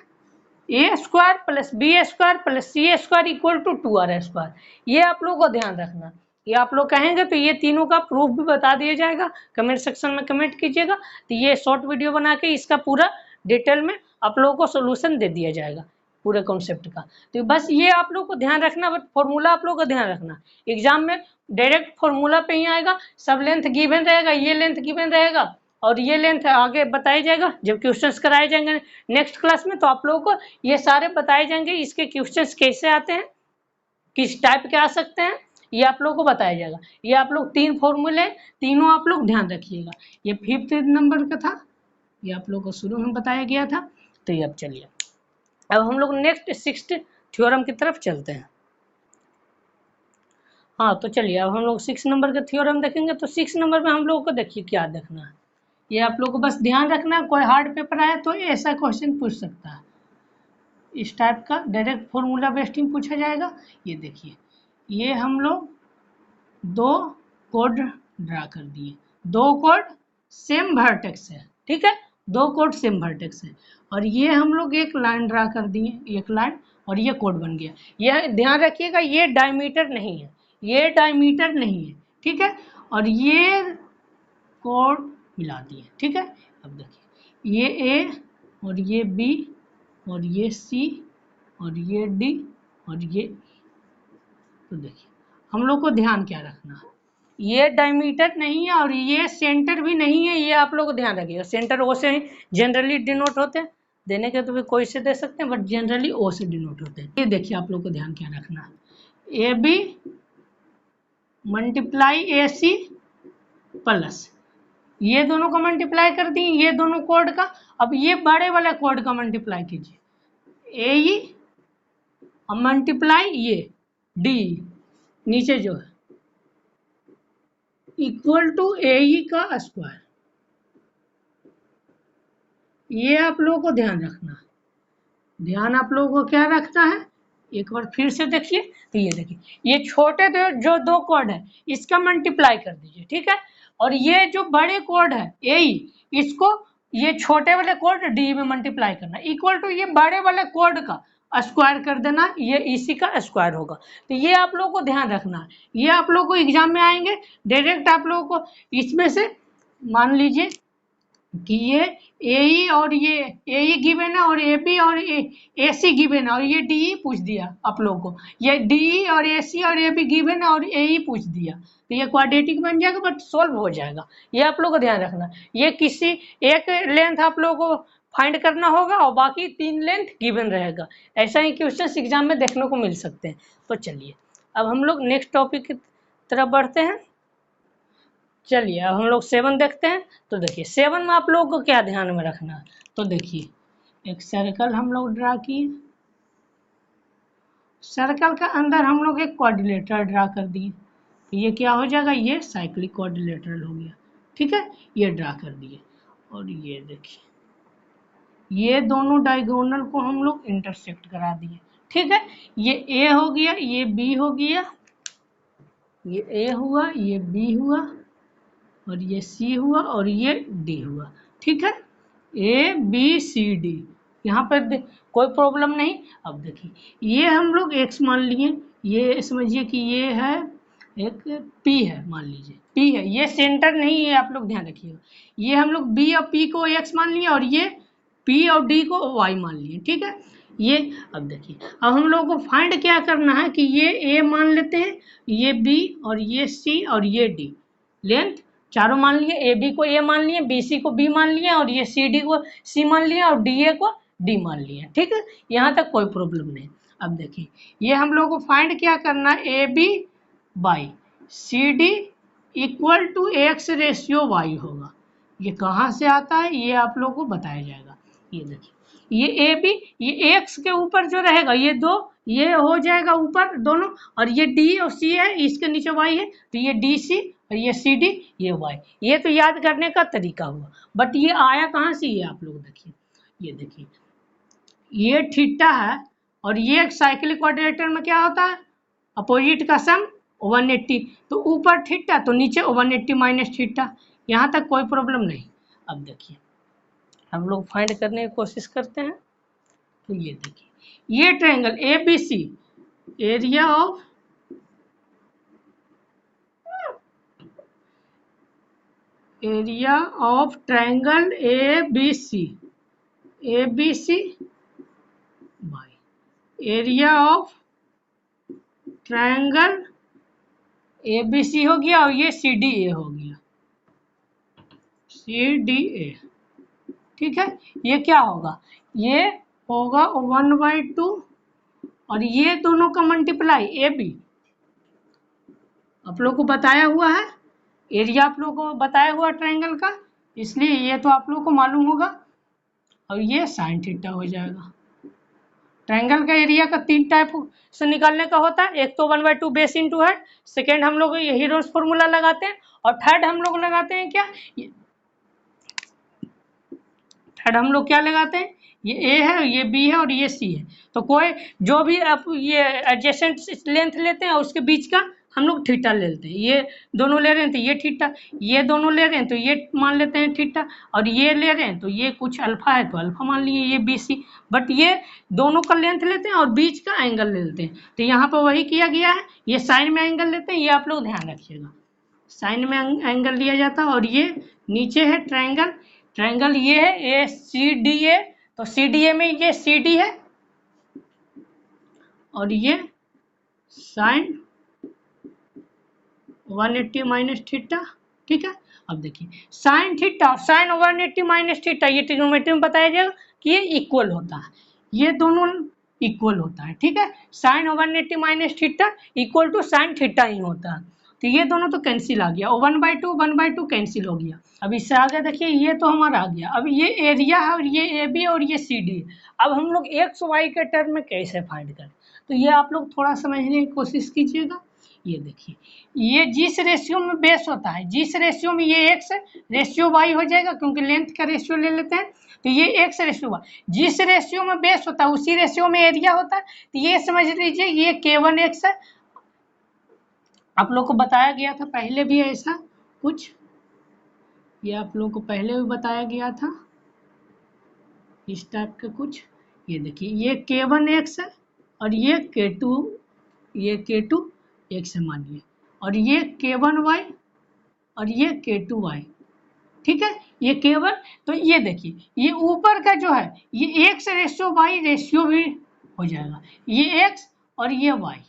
A square plus B square plus C square equal to 2r square, ये आप लोग को ध्यान रखना। ये आप लोग कहेंगे तो ये तीनों का प्रूफ भी बता दिया जाएगा, कमेंट सेक्शन में कमेंट कीजिएगा, तो ये शॉर्ट वीडियो बना के इसका पूरा डिटेल में आप लोगों को सोल्यूशन दे दिया जाएगा। पूरे कॉन्सेप्ट का। तो बस ये आप लोग को ध्यान रखना, बट फॉर्मूला आप लोग को ध्यान रखना, एग्जाम में डायरेक्ट फॉर्मूला पे ही आएगा। सब लेंथ गिवन रहेगा, ये लेंथ गिवन रहेगा और ये लेंथ आगे बताया जाएगा जब क्वेश्चंस कराए जाएंगे नेक्स्ट क्लास में, तो आप लोगों को ये सारे बताए जाएंगे, इसके क्वेश्चंस कैसे आते हैं, किस टाइप के आ सकते हैं, ये आप लोगों को बताया जाएगा। ये आप लोग 3 फॉर्मूले, तीनों आप लोग ध्यान रखिएगा। ये 5th नंबर का था, ये आप लोग को शुरू में बताया गया था। तो ये अब चलिए, अब हम लोग नेक्स्ट 6th थ्योरम की तरफ चलते हैं। हाँ तो चलिए, अब हम लोग 6 नंबर का थ्योरम देखेंगे। तो 6 नंबर में हम लोगों को देखिए क्या देखना है, ये आप लोग को बस ध्यान रखना है। कोई हार्ड पेपर आए तो ऐसा क्वेश्चन पूछ सकता है, इस टाइप का डायरेक्ट फॉर्मूला बेस्ड पूछा जाएगा। ये देखिए, ये हम लोग 2 कोड ड्रा कर दिए, 2 कोड सेम वर्टेक्स है, ठीक है, 2 कोड सेम वर्टेक्स है, और ये हम लोग एक लाइन ड्रा कर दिए, एक लाइन, और ये कोड बन गया। यह ध्यान रखिएगा, ये डायमीटर नहीं है, ये डायमीटर नहीं है, ठीक है, और ये कोड मिला दिए, ठीक है। अब देखिए, ये ए और ये बी और ये सी और ये डी और ये, तो देखिए हम लोग को ध्यान क्या रखना है, ये डायमीटर नहीं है और ये सेंटर भी नहीं है, ये आप लोग को ध्यान रखिएगा। सेंटर ओ से जनरली डिनोट होते हैं, देने के तो भी कोई से दे सकते हैं, बट जनरली ओ से डिनोट होते हैं। ये देखिए आप लोग को ध्यान क्या रखना है, A B multiply A C plus, ये दोनों का मल्टीप्लाई कर दी, ये दोनों कोड का। अब ये बड़े वाले कोड का मल्टीप्लाई कीजिए, ए ई और मल्टीप्लाई ये डी नीचे जो है इक्वल टू ए ई का स्क्वायर। ये आप लोगों को ध्यान रखना, ध्यान आप लोगों को क्या रखना है, एक बार फिर से देखिए। तो ये देखिए, ये छोटे जो 2 कोड है इसका मल्टीप्लाई कर दीजिए, ठीक है, और ये जो बड़े कोड है ए इसको ये छोटे वाले कोड डी में मल्टीप्लाई करना, इक्वल टू ये बड़े वाले कोड का स्क्वायर कर देना, ये इसी का स्क्वायर होगा। तो ये आप लोगों को ध्यान रखना है, ये आप लोग को एग्जाम में आएंगे डायरेक्ट, आप लोगों को इसमें से मान लीजिए कि ये ए ई और ये ए ई गिवन है और ए बी और ए सी गिवन है और ये डी ई पूछ दिया आप लोगों को, ये डी ई और ए सी और ए बी गिवन है और ए ई पूछ दिया, तो ये क्वाड्रेटिक बन जाएगा, बट सॉल्व हो जाएगा। ये आप लोग को ध्यान रखना, ये किसी एक लेंथ आप लोगों को फाइंड करना होगा और बाकी 3 लेंथ गिवन रहेगा। ऐसा ही क्वेश्चन एग्जाम में देखने को मिल सकते हैं। तो चलिए, अब हम लोग नेक्स्ट टॉपिक की तरफ बढ़ते हैं। चलिए, अब हम लोग 7 देखते हैं। तो देखिए 7 में आप लोगों को क्या ध्यान में रखना है, तो देखिए एक सर्कल हम लोग ड्रा किए, सर्कल का अंदर हम लोग एक क्वाड्रिलेटरल ड्रा कर दिए, तो ये क्या हो जाएगा, ये साइक्लिक क्वाड्रिलेटरल हो गया, ठीक है, ये ड्रा कर दिए। और ये देखिए, ये दोनों डायगोनल को हम लोग इंटरसेक्ट करा दिए, ठीक है, ये ए हो गया, ये बी हो गया, ये ए हुआ, ये बी हुआ और ये सी हुआ और ये डी हुआ, ठीक है, ए बी सी डी, यहाँ पर कोई प्रॉब्लम नहीं। अब देखिए, ये हम लोग एक्स मान लिए, ये समझिए कि ये है एक पी है, मान लीजिए पी है, ये सेंटर नहीं है, आप लोग ध्यान रखिएगा। ये हम लोग बी और पी को एक्स मान लिए और ये पी और डी को वाई मान लिए, ठीक है। ये अब देखिए, अब हम लोगों को फाइंड क्या करना है कि ये ए मान लेते हैं, ये बी और ये सी और ये डी, लेंथ चारों मान लिए, ए बी को ए मान लिए, बी सी को बी मान लिया और ये सी डी को सी मान लिया और डी ए को डी मान लिया, ठीक है, यहाँ तक कोई प्रॉब्लम नहीं। अब देखिए, ये हम लोग को फाइंड क्या करना है, A B by C D equal to X ratio Y होगा। ये कहाँ से आता है, ये आप लोग को बताया जाएगा। ये देखिए, ये ए बी, ये एक्स के ऊपर जो रहेगा ये 2, ये हो जाएगा ऊपर दोनों, और ये डी और सी है, इसके नीचे वाई है, तो ये डी सी और ये सी डी, ये वाई। ये तो याद करने का तरीका हुआ, बट ये आया कहाँ से, ये आप लोग देखिए, ये देखिए, ये थीटा है और ये साइक्लिक क्वाड्रिलेटरल में क्या होता है, अपोजिट का सम 180, तो ऊपर थीटा तो नीचे 180 माइनस थीटा, यहाँ तक कोई प्रॉब्लम नहीं। अब देखिए, हम लोग फाइंड करने की कोशिश करते हैं। तो ये देखिए, ये triangle A B C, area of triangle A B C by, area of triangle ABC हो गया और ये CDA हो गया, CDA। ठीक है, ये क्या होगा, ये होगा 1/2 और ये दोनों का मल्टीप्लाई AB। आप लोग को बताया हुआ है, एरिया आप लोग को बताया हुआ ट्रायंगल का, इसलिए ये तो आप लोग को मालूम होगा। और ये साइन थीटा हो जाएगा। ट्रायंगल का एरिया का 3 टाइप से निकालने का होता है, एक तो 1/2 बेस इंटू हेड, सेकेंड हम लोग ये हीरोस फॉर्मूला लगाते हैं, और थर्ड हम लोग लगाते हैं क्या, थर्ड हम लोग क्या लगाते हैं, ये ए है, ये बी है और ये सी है। तो कोई जो भी आप ये एडजेसेंट लेंथ लेते हैं उसके बीच का हम लोग थीटा ले लेते हैं। ये दोनों ले रहे हैं तो ये थीटा, ये दोनों ले रहे हैं तो ये मान लेते हैं थीटा, और ये ले रहे हैं तो ये कुछ अल्फा है तो अल्फा मान लिए, ये बी सी। बट ये दोनों का लेंथ लेते हैं और बीच का एंगल ले लेते हैं, तो यहाँ पर वही किया गया है। ये साइन में एंगल लेते हैं, ये आप लोग ध्यान रखिएगा, साइन में एंगल लिया जाता है। और ये नीचे है ट्रायंगल, ट्रायंगल ये है ACDA, तो CDA में ये CD है और ये साइन 180 माइनस थीटा। ठीक है, अब देखिए साइन थीटा और साइन 180 माइनस थीटा ये ट्रिग्नोमेट्री में बताया जाएगा कि ये इक्वल होता है, ये दोनों इक्वल होता है। ठीक है, sine 180 minus theta equal to sine theta ही होता है, तो ये दोनों तो कैंसिल आ गया, 1/2 कैंसिल हो गया। अब इससे आगे देखिए ये तो हमारा आ गया। अब ये एरिया है और ये AB और ये CD है। अब हम लोग एक्स वाई के टर्म में कैसे फाइंड करें, तो ये आप लोग थोड़ा समझने की कोशिश कीजिएगा। ये देखिए, ये जिस रेशियो में बेस होता है, जिस रेशियो में ये एक्स रेशियो वाई हो जाएगा, क्योंकि लेंथ का रेशियो ले लेते हैं, तो ये एक्स रेशियो वाई, जिस रेशियो में बेस होता है उसी रेशियो में एरिया होता है। तो ये समझ लीजिए ये K1x है, आप लोग को बताया गया था पहले भी ऐसा कुछ, ये आप लोग को पहले भी बताया गया था इस टाइप के कुछ। ये देखिए ये K1x है और ये K2x है मानिए, और ये K1y और ये K2y। ठीक है, ये केवल, तो ये देखिए ये ऊपर का जो है ये एक्स रेशियो वाई रेशियो भी हो जाएगा, ये एक्स और ये वाई।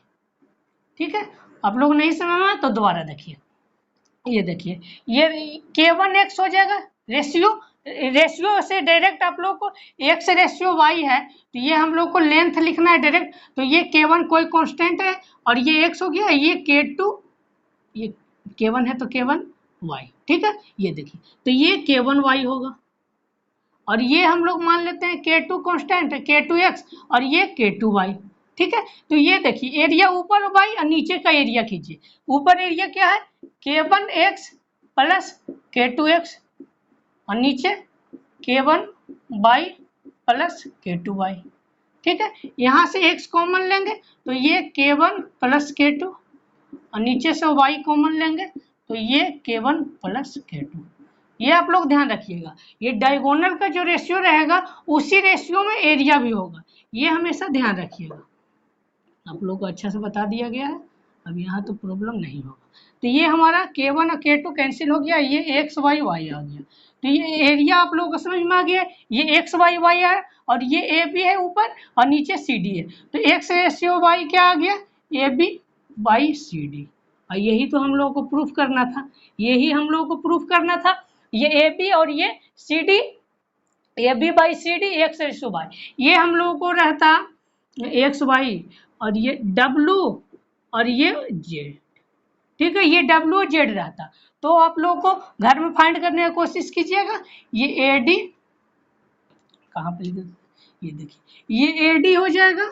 ठीक है, आप लोग नहीं समझना तो दोबारा देखिए, ये देखिए ये K1x हो जाएगा रेशियो, रेशियो से डायरेक्ट आप लोग को एक्स रेशियो वाई है, तो ये हम लोग को लेंथ लिखना है डायरेक्ट, तो ये K1 कोई कांस्टेंट है और ये x हो गया, ये K2, ये K1 है तो K1y। ठीक है, ये देखिए तो ये K1y होगा, और ये हम लोग मान लेते हैं K2 कांस्टेंट है, K2x और ये K2y। ठीक है, तो ये देखिए एरिया ऊपर y और नीचे का एरिया कीजिए, ऊपर एरिया क्या है K1x प्लस K2x और नीचे K1y प्लस K2y। ठीक है, यहाँ से x कॉमन लेंगे तो ये K1 प्लस K2 और नीचे से y कॉमन लेंगे तो ये K1 प्लस K2। ये आप लोग ध्यान रखिएगा, ये डायगोनल का जो रेशियो रहेगा उसी रेशियो में एरिया भी होगा, ये हमेशा ध्यान रखिएगा। आप लोग को अच्छा से बता दिया गया है, अब यहाँ तो प्रॉब्लम नहीं होगा। तो ये हमारा K1 और K2 कैंसिल हो गया, ये x y y आ गया, तो ये एरिया आप लोगों को समझ में आ गया, ये x y y है और ये AB है ऊपर और नीचे CD है, तो x रेशियो y क्या आ गया AB बाई CD। और यही तो हम लोगों को प्रूफ करना था, यही हम लोगों को प्रूफ करना था, ये AB और ये CD, AB by CD x ratio y, ये हम लोगों को रहता x y और ये W और ये Z। ठीक है, ये W और Z रहता, तो आप लोग को घर में फाइंड करने की कोशिश कीजिएगा। ये AD कहाँ पे लिखा, ये देखिए ये AD हो जाएगा।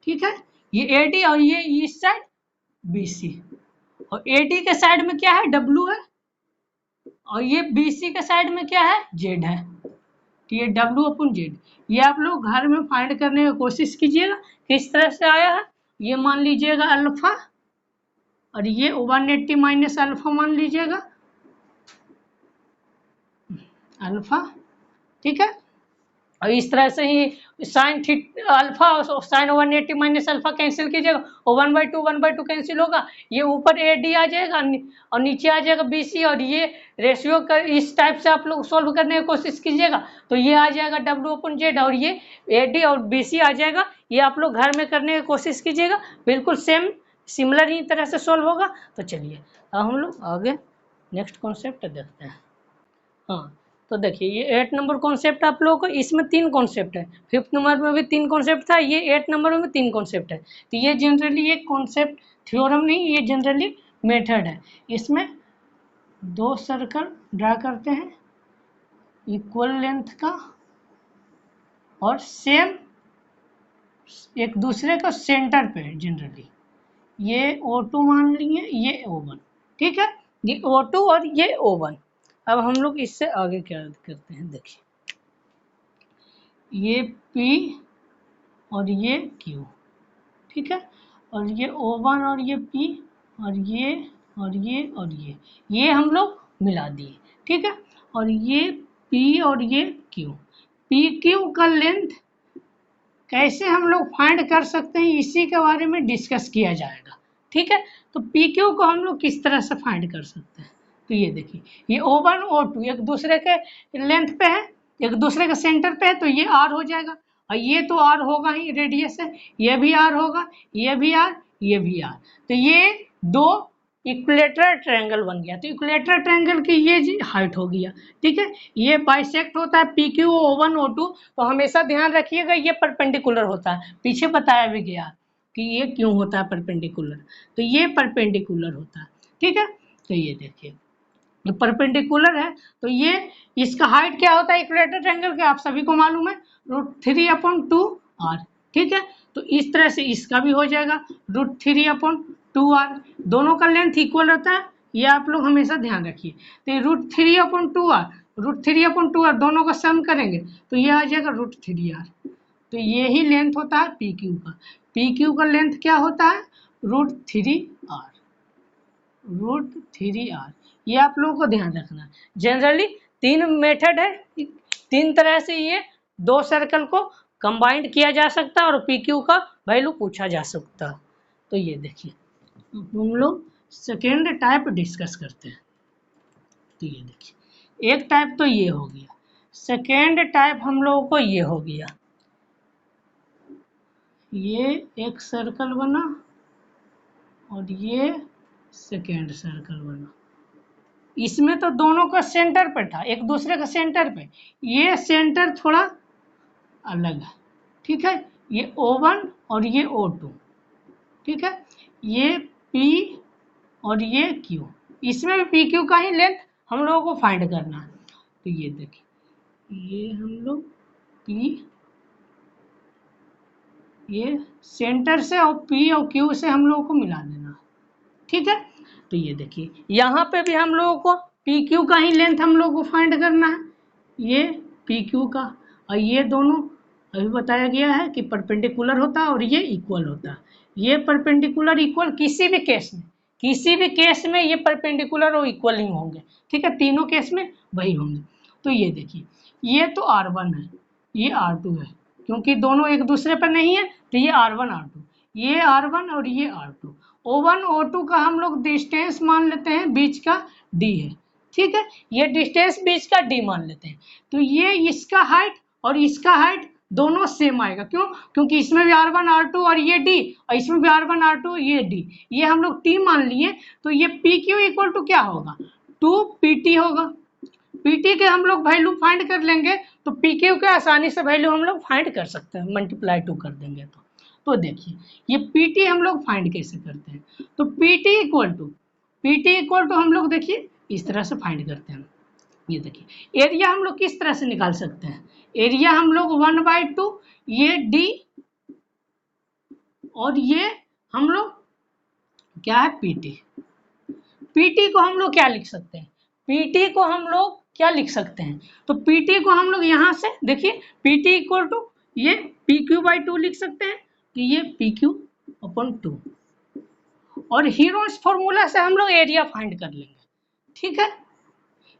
ठीक है, ये AD और ये इस साइड BC, और AD के साइड में क्या है W है और ये BC के साइड में क्या है Z है, तो ये W/Z। ये आप लोग घर में फाइंड करने की कोशिश कीजिएगा किस तरह से आया है। ये मान लीजिएगा अल्फा और ये 180 माइनस अल्फा मान लीजिएगा अल्फा। ठीक है, और इस तरह से ही साइन अल्फा और साइन 180 माइनस अल्फा कैंसिल कीजिएगा और 1/2 कैंसिल होगा, ये ऊपर AD आ जाएगा और नीचे आ जाएगा BC, और ये रेशियो कर इस टाइप से आप लोग सॉल्व करने की कोशिश कीजिएगा तो ये आ जाएगा W/Z और ये AD और BC आ जाएगा। ये आप लोग घर में करने की कोशिश कीजिएगा, बिल्कुल सेम सिमिलर ही तरह से सॉल्व होगा। तो चलिए अब हम लोग आगे नेक्स्ट कॉन्सेप्ट देखते हैं। हाँ, तो देखिए ये 8 नंबर कॉन्सेप्ट आप लोगों को, इसमें 3 कॉन्सेप्ट है, 5th नंबर में भी 3 कॉन्सेप्ट था, ये 8 नंबर में 3 कॉन्सेप्ट है। तो ये जनरली ये कॉन्सेप्ट थ्योरम नहीं, ये जनरली मेथड है। इसमें 2 सर्कल ड्रा करते हैं इक्वल लेंथ का और सेम एक दूसरे का सेंटर पे है। जनरली ये O2 मान लिए, ये O1, ठीक है, ये O2 और ये O1। अब हम लोग इससे आगे क्या करते हैं, देखिए ये P और ये Q, ठीक है, और ये O1 और ये P और ये और ये और ये हम लोग मिला दिए, ठीक है, और ये P और ये Q, PQ का लेंथ कैसे हम लोग फाइंड कर सकते हैं इसी के बारे में डिस्कस किया जाएगा, ठीक है। तो PQ को हम लोग किस तरह से फाइंड कर सकते हैं, तो ये देखिए ये O1 O2 एक दूसरे के लेंथ पे है, एक दूसरे के सेंटर पे है, तो ये R हो जाएगा, और ये तो R होगा ही, रेडियस है, ये भी R होगा, ये भी R, ये भी R, तो ये 2 इक्विलेटरल ट्रायंगल बन गया। तो इक्विलेटरल ट्रायंगल की ये हाइट हो गया, ठीक है। ये बाइसेक्ट होता है PQ O1 O2, तो हमेशा ध्यान रखिएगा ये परपेंडिकुलर होता है, पीछे बताया भी गया कि ये क्यों होता है परपेंडिकुलर, तो ये परपेंडिकुलर होता है, ठीक है। तो ये देखिए ये परपेंडिकुलर है, तो ये इसका हाइट क्या होता है इक्विलेटरल ट्रायंगल के, आप सभी को मालूम है, √3/2R, ठीक है। तो इस तरह से इसका भी हो जाएगा √3/2R, दोनों का लेंथ इक्वल रहता है, ये आप लोग हमेशा ध्यान रखिए। तो √3/2R दोनों का सम करेंगे तो ये आ जाएगा √3R। तो ये ही लेंथ होता है PQ का, PQ का लेंथ क्या होता है √3R, √3R, ये आप लोगों को ध्यान रखना है। जनरली 3 मेथड है, 3 तरह से ये 2 सर्कल को कंबाइंड किया जा सकता है और PQ का वैल्यू पूछा जा सकता है। तो ये देखिए हम लोग सेकेंड टाइप डिस्कस करते हैं। तो ये देखिए एक टाइप तो ये हो गया, सेकेंड टाइप हम लोगों को ये हो गया, ये एक सर्कल बना और ये सेकेंड सर्कल बना, इसमें तो दोनों का सेंटर पे था, एक दूसरे का सेंटर पे, ये सेंटर थोड़ा अलग है, ठीक है, ये O1 और ये O2, ठीक है, ये P और ये Q, इसमें भी PQ का ही लेंथ हम लोगों को फाइंड करना है। तो ये देखिए ये हम लोग P, ये सेंटर से और P और Q से हम लोगों को मिला देना, ठीक है। तो ये देखिए यहाँ पे भी हम लोगों को PQ का ही लेंथ हम लोगों को फाइंड करना है, ये PQ का, और ये दोनों अभी बताया गया है कि परपेंडिकुलर होता है और ये इक्वल होता है, ये परपेंडिकुलर इक्वल किसी भी केस में ये परपेंडिकुलर और इक्वल ही होंगे, ठीक है, तीनों केस में वही होंगे। तो ये देखिए ये तो R1 है, ये R2 है, क्योंकि दोनों एक दूसरे पर नहीं है तो ये R1 R2, ये R1 और ये R2, O1 O2 का हम लोग डिस्टेंस मान लेते हैं बीच का D है, ठीक है, ये डिस्टेंस बीच का D मान लेते हैं। तो ये इसका हाइट और इसका हाइट दोनों सेम आएगा, क्यों, क्योंकि इसमें भी R1 R2 और ये D, और इसमें भी R1 R2 ये D, ये हम लोग T मान लिए। तो ये PQ इक्वल टू क्या होगा 2PT होगा, PT के हम लोग वैल्यू फाइंड कर लेंगे तो PQ के आसानी से वैल्यू हम लोग फाइंड कर सकते हैं, मल्टीप्लाई 2 कर देंगे तो देखिए ये PT हम लोग फाइंड कैसे करते हैं, तो PT इक्वल टू हम लोग देखिए इस तरह से फाइंड करते हैं। ये देखिए एरिया हम लोग किस तरह से निकाल सकते हैं, एरिया हम लोग 1/2, ये D और ये हम लोग क्या है PT को हम लोग क्या लिख सकते हैं, PT को हम लोग क्या लिख सकते हैं, तो PT को हम लोग यहाँ से देखिए PT इक्वल टू ये PQ/2 लिख सकते हैं, कि ये PQ/2, और हीरोस फॉर्मूला से हम लोग एरिया फाइंड कर लेंगे, ठीक है।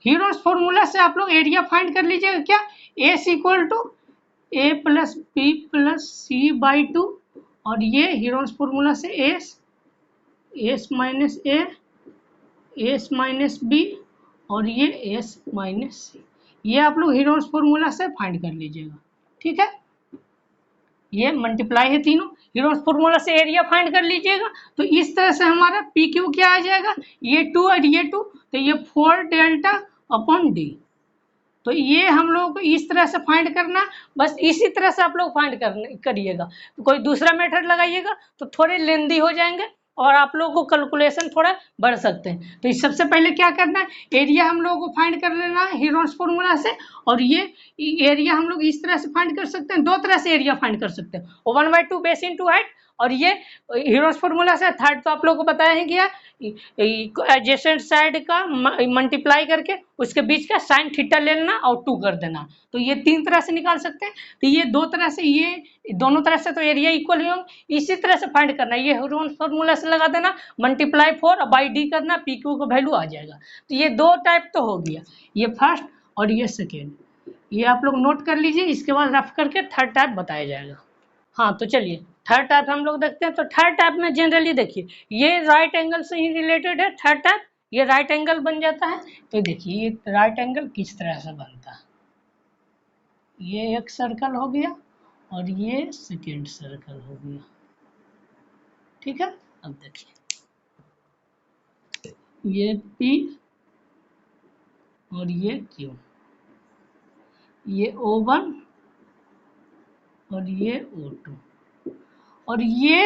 हीरोस फॉर्मूला से आप लोग एरिया फाइंड कर लीजिएगा, क्या S equal to A plus B plus C by 2, और ये हीरोन्स फॉर्मूला से S minus A, S minus B, और ये एस माइनस सी। ये आप लोग हीरोन्स फॉर्मूला से फाइंड कर लीजिएगा, ठीक है। ये मल्टीप्लाई है तीनों, हीरोन्स फॉर्मूला से एरिया फाइंड कर लीजिएगा। तो इस तरह से हमारा पी क्यू क्या आ जाएगा, ये 2 और ये 2, तो ये 4 डेल्टा अपॉन डी। तो ये हम लोगों को इस तरह से फाइंड करना, बस इसी तरह से आप लोग फाइंड करिएगा। तो कोई दूसरा मेथड लगाइएगा तो थोड़े लेंदी हो जाएंगे और आप लोगों को कैलकुलेशन थोड़ा बढ़ सकते हैं। तो इस सबसे पहले क्या करना है, एरिया हम लोगों को फाइंड कर लेना है हीरोन्स फॉर्मूला से। और ये एरिया हम लोग इस तरह से फाइंड कर सकते हैं, दो तरह से एरिया फाइंड कर सकते हैं, 1/2 बेस इंटू हाइट, और ये हीरोन्स फॉर्मूला से थर्ड तो आप लोगों को बताया है क्या, एडजेसेंट साइड का मल्टीप्लाई करके उसके बीच का साइन थीटा ले लेना और 2 कर देना। तो ये 3 तरह से निकाल सकते हैं। तो ये 2 तरह से, ये दोनों तरह से तो एरिया इक्वल ही होंगे। इसी तरह से फाइंड करना, ये हीरोन्स फॉर्मूला से लगा देना, मल्टीप्लाई 4 बाई डी करना, पी क्यू का वैल्यू आ जाएगा। तो ये 2 टाइप तो हो गया, ये फर्स्ट और ये सेकेंड, ये आप लोग नोट कर लीजिए। इसके बाद रफ करके थर्ड टाइप बताया जाएगा। हाँ तो चलिए थर्ड टाइप हम लोग देखते हैं। तो थर्ड टाइप में जनरली देखिए, ये राइट एंगल से ही रिलेटेड है थर्ड टाइप, ये राइट एंगल बन जाता है। तो देखिए ये राइट एंगल किस तरह से बनता है, ये एक सर्कल हो गया और ये सेकेंड सर्कल हो गया, ठीक है। अब देखिए ये P और ये Q, ये O1 और ये O2, और ये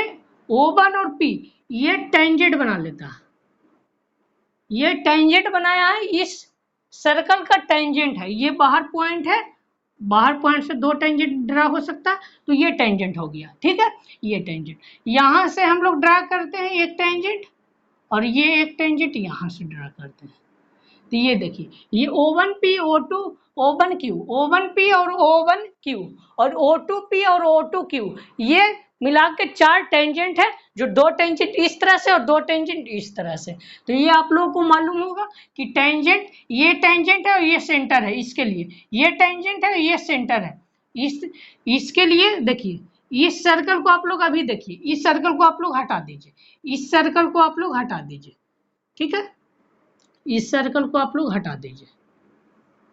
O1 और P ये टेंजेंट बना लेता है, ये टेंजेंट बनाया है, इस सर्कल का टेंजेंट है, ये बाहर पॉइंट है, बाहर पॉइंट से 2 टेंजेंट ड्रा हो सकता है, तो ये टेंजेंट हो गया, ठीक है। ये टेंजेंट यहां से हम लोग ड्रा करते हैं एक टेंजेंट, और ये एक टेंजेंट यहां से ड्रा करते हैं। तो ये देखिए ये O1P O2 O1Q, O1P और O1Q और O2P और O2Q, ये मिला के 4 टेंजेंट है, जो 2 टेंजेंट इस तरह से और 2 टेंजेंट इस तरह से। तो ये आप लोगों को मालूम होगा कि टेंजेंट, ये टेंजेंट है और ये सेंटर है, इसके लिए ये टेंजेंट है, ये सेंटर है, इसके लिए देखिए इस सर्कल को आप लोग अभी देखिए, इस सर्कल को आप लोग हटा दीजिए, इस सर्कल को आप लोग हटा दीजिए, ठीक है। इस सर्कल को आप लोग हटा दीजिए,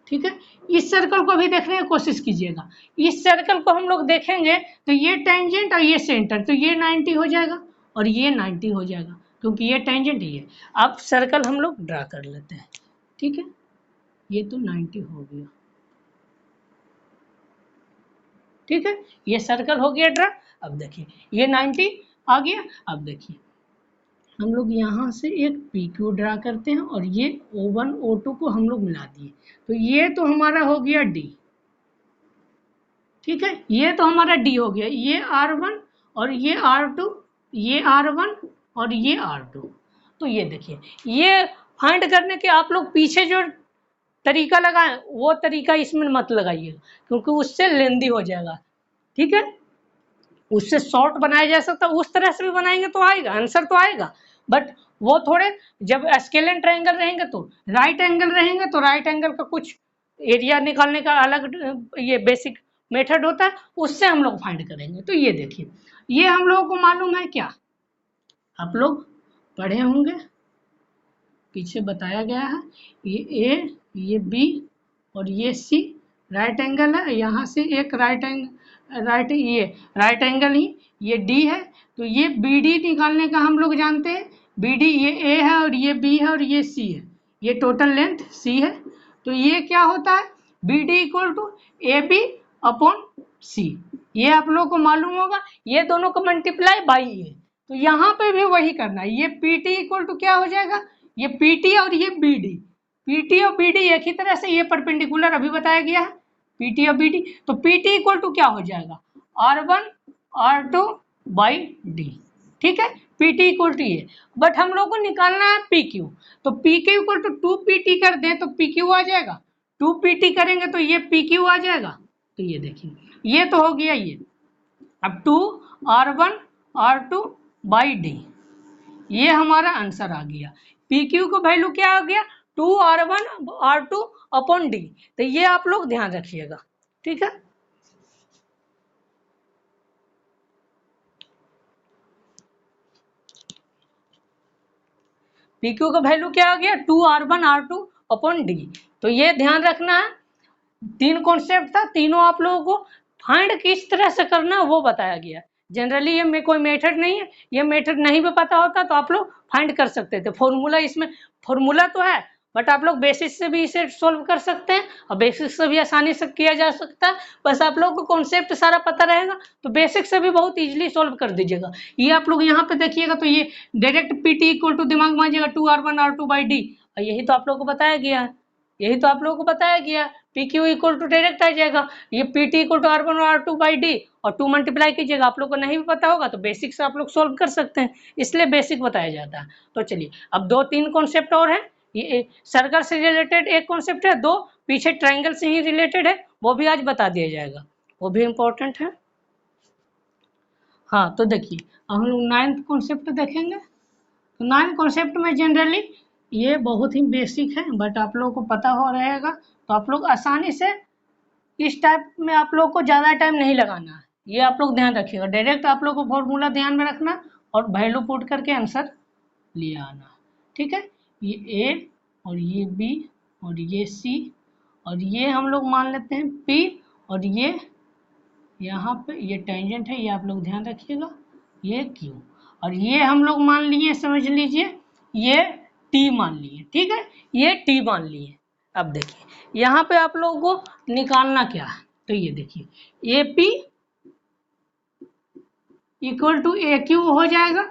ठीक है। इस सर्कल को भी देखने की कोशिश कीजिएगा, इस सर्कल को हम लोग देखेंगे तो ये टेंजेंट और ये सेंटर, तो ये 90 हो जाएगा और ये 90 हो जाएगा, क्योंकि ये टेंजेंट ही है। अब सर्कल हम लोग ड्रा कर लेते हैं, ठीक है। ये तो 90 हो गया, ठीक है, ये सर्कल हो गया ड्रा। अब देखिए ये 90 आ गया। अब देखिए हम लोग यहाँ से एक पी क्यू ड्रा करते हैं और ये O1 O2 को हम लोग मिला दिए, तो ये तो हमारा हो गया D, ठीक है। ये तो हमारा D हो गया, ये R1 और ये R2, ये R1 और ये R2। तो ये देखिए, ये फाइंड करने के आप लोग पीछे जो तरीका लगाएं वो तरीका इसमें मत लगाइएगा, क्योंकि उससे लेंदी हो जाएगा, ठीक है। उससे शॉर्ट बनाया जा सकता है, उस तरह से भी बनाएंगे तो आएगा, आंसर तो आएगा, बट वो थोड़े, जब स्केलेन ट्रायंगल रहेंगे तो राइट एंगल रहेंगे, तो राइट एंगल का कुछ एरिया निकालने का अलग ये बेसिक मेथड होता है, उससे हम लोग फाइंड करेंगे। तो ये देखिए, ये हम लोगों को मालूम है क्या, आप लोग पढ़े होंगे, पीछे बताया गया है, ये ए, ये बी और ये सी राइट एंगल है, यहाँ से एक राइट एंगल ही ये डी है, तो ये बी डी निकालने का हम लोग जानते हैं, बी डी ये ए है और ये बी है और ये सी है, ये टोटल लेंथ सी है। तो ये क्या होता है, B D equal to A B upon C, ये आप लोग को मालूम होगा, ये दोनों को मल्टीप्लाई बाई ए। तो यहाँ पे भी वही करना है, ये पी टी इक्वल टू क्या हो जाएगा, ये पी टी और ये बी डी, पी टी और बी डी एक ही तरह से, ये परपेंडिकुलर अभी बताया गया है, पी टी और बी डी। तो पी टी इक्वल टू क्या हो जाएगा, R1 R2 बाई डी, ठीक है। पी टी इक्वल टू ये, बट हम लोग को निकालना है पी क्यू, तो P Q equal to 2PT कर दें तो पी क्यू आ जाएगा, 2PT करेंगे तो ये पी क्यू आ जाएगा। तो ये देखिए ये तो हो गया ये, अब 2R1 R2 बाई डी, ये हमारा आंसर आ गया। पी क्यू का वैल्यू क्या आ गया, 2R1 R2 अपॉन डी। तो ये आप लोग ध्यान रखिएगा, ठीक है। पी क्यू का वैल्यू क्या आ गया 2r1r2/d। तो ये ध्यान रखना है, 3 कॉन्सेप्ट था, तीनों आप लोगों को फाइंड किस तरह से करना वो बताया गया। जनरली ये में कोई मेथड नहीं है, ये मेथड नहीं भी पता होता तो आप लोग फाइंड कर सकते थे। फॉर्मूला इसमें फॉर्मूला तो है, बट आप लोग बेसिस से भी इसे सोल्व कर सकते हैं और बेसिक से भी आसानी से किया जा सकता है। बस आप लोग को कॉन्सेप्ट सारा पता रहेगा तो बेसिक से भी बहुत इजीली सोल्व कर दीजिएगा। ये आप लोग यहाँ पे देखिएगा तो ये डायरेक्ट पीटी इक्वल टू दिमाग मांजिएगा 2r1r2/d, और यही तो आप लोग को बताया गया है, यही तो आप लोगों को बताया गया। P Q equal to direct आ जाएगा, ये P T equal to r1r2/d और 2 मल्टीप्लाई कीजिएगा। आप लोग को नहीं भी पता होगा तो बेसिक से आप लोग सोल्व कर सकते हैं, इसलिए बेसिक बताया जाता है। तो चलिए अब 2-3 कॉन्सेप्ट और है, ये सर्कल से रिलेटेड एक कॉन्सेप्ट है, 2 पीछे ट्राइंगल से ही रिलेटेड है, वो भी आज बता दिया जाएगा, वो भी इम्पोर्टेंट है। हाँ तो देखिए हम लोग 9th कॉन्सेप्ट देखेंगे। तो 9th कॉन्सेप्ट में जनरली ये बहुत ही बेसिक है, बट आप लोगों को पता हो रहेगा तो आप लोग आसानी से इस टाइप में आप लोग को ज़्यादा टाइम नहीं लगाना है, ये आप लोग ध्यान रखिएगा। डायरेक्ट आप लोग को फॉर्मूला ध्यान में रखना और वैल्यू पुट करके आंसर ले आना, ठीक है। ये ए और ये बी और ये सी और ये हम लोग मान लेते हैं पी, और ये यहाँ पे ये टेंजेंट है, ये आप लोग ध्यान रखिएगा, ये क्यू, और ये हम लोग मान लिए, समझ लीजिए ये टी मान लिए, ठीक है, ये टी मान लिए। अब देखिए यहाँ पे आप लोगों को निकालना क्या है, तो ये देखिए A P equal to A Q हो जाएगा,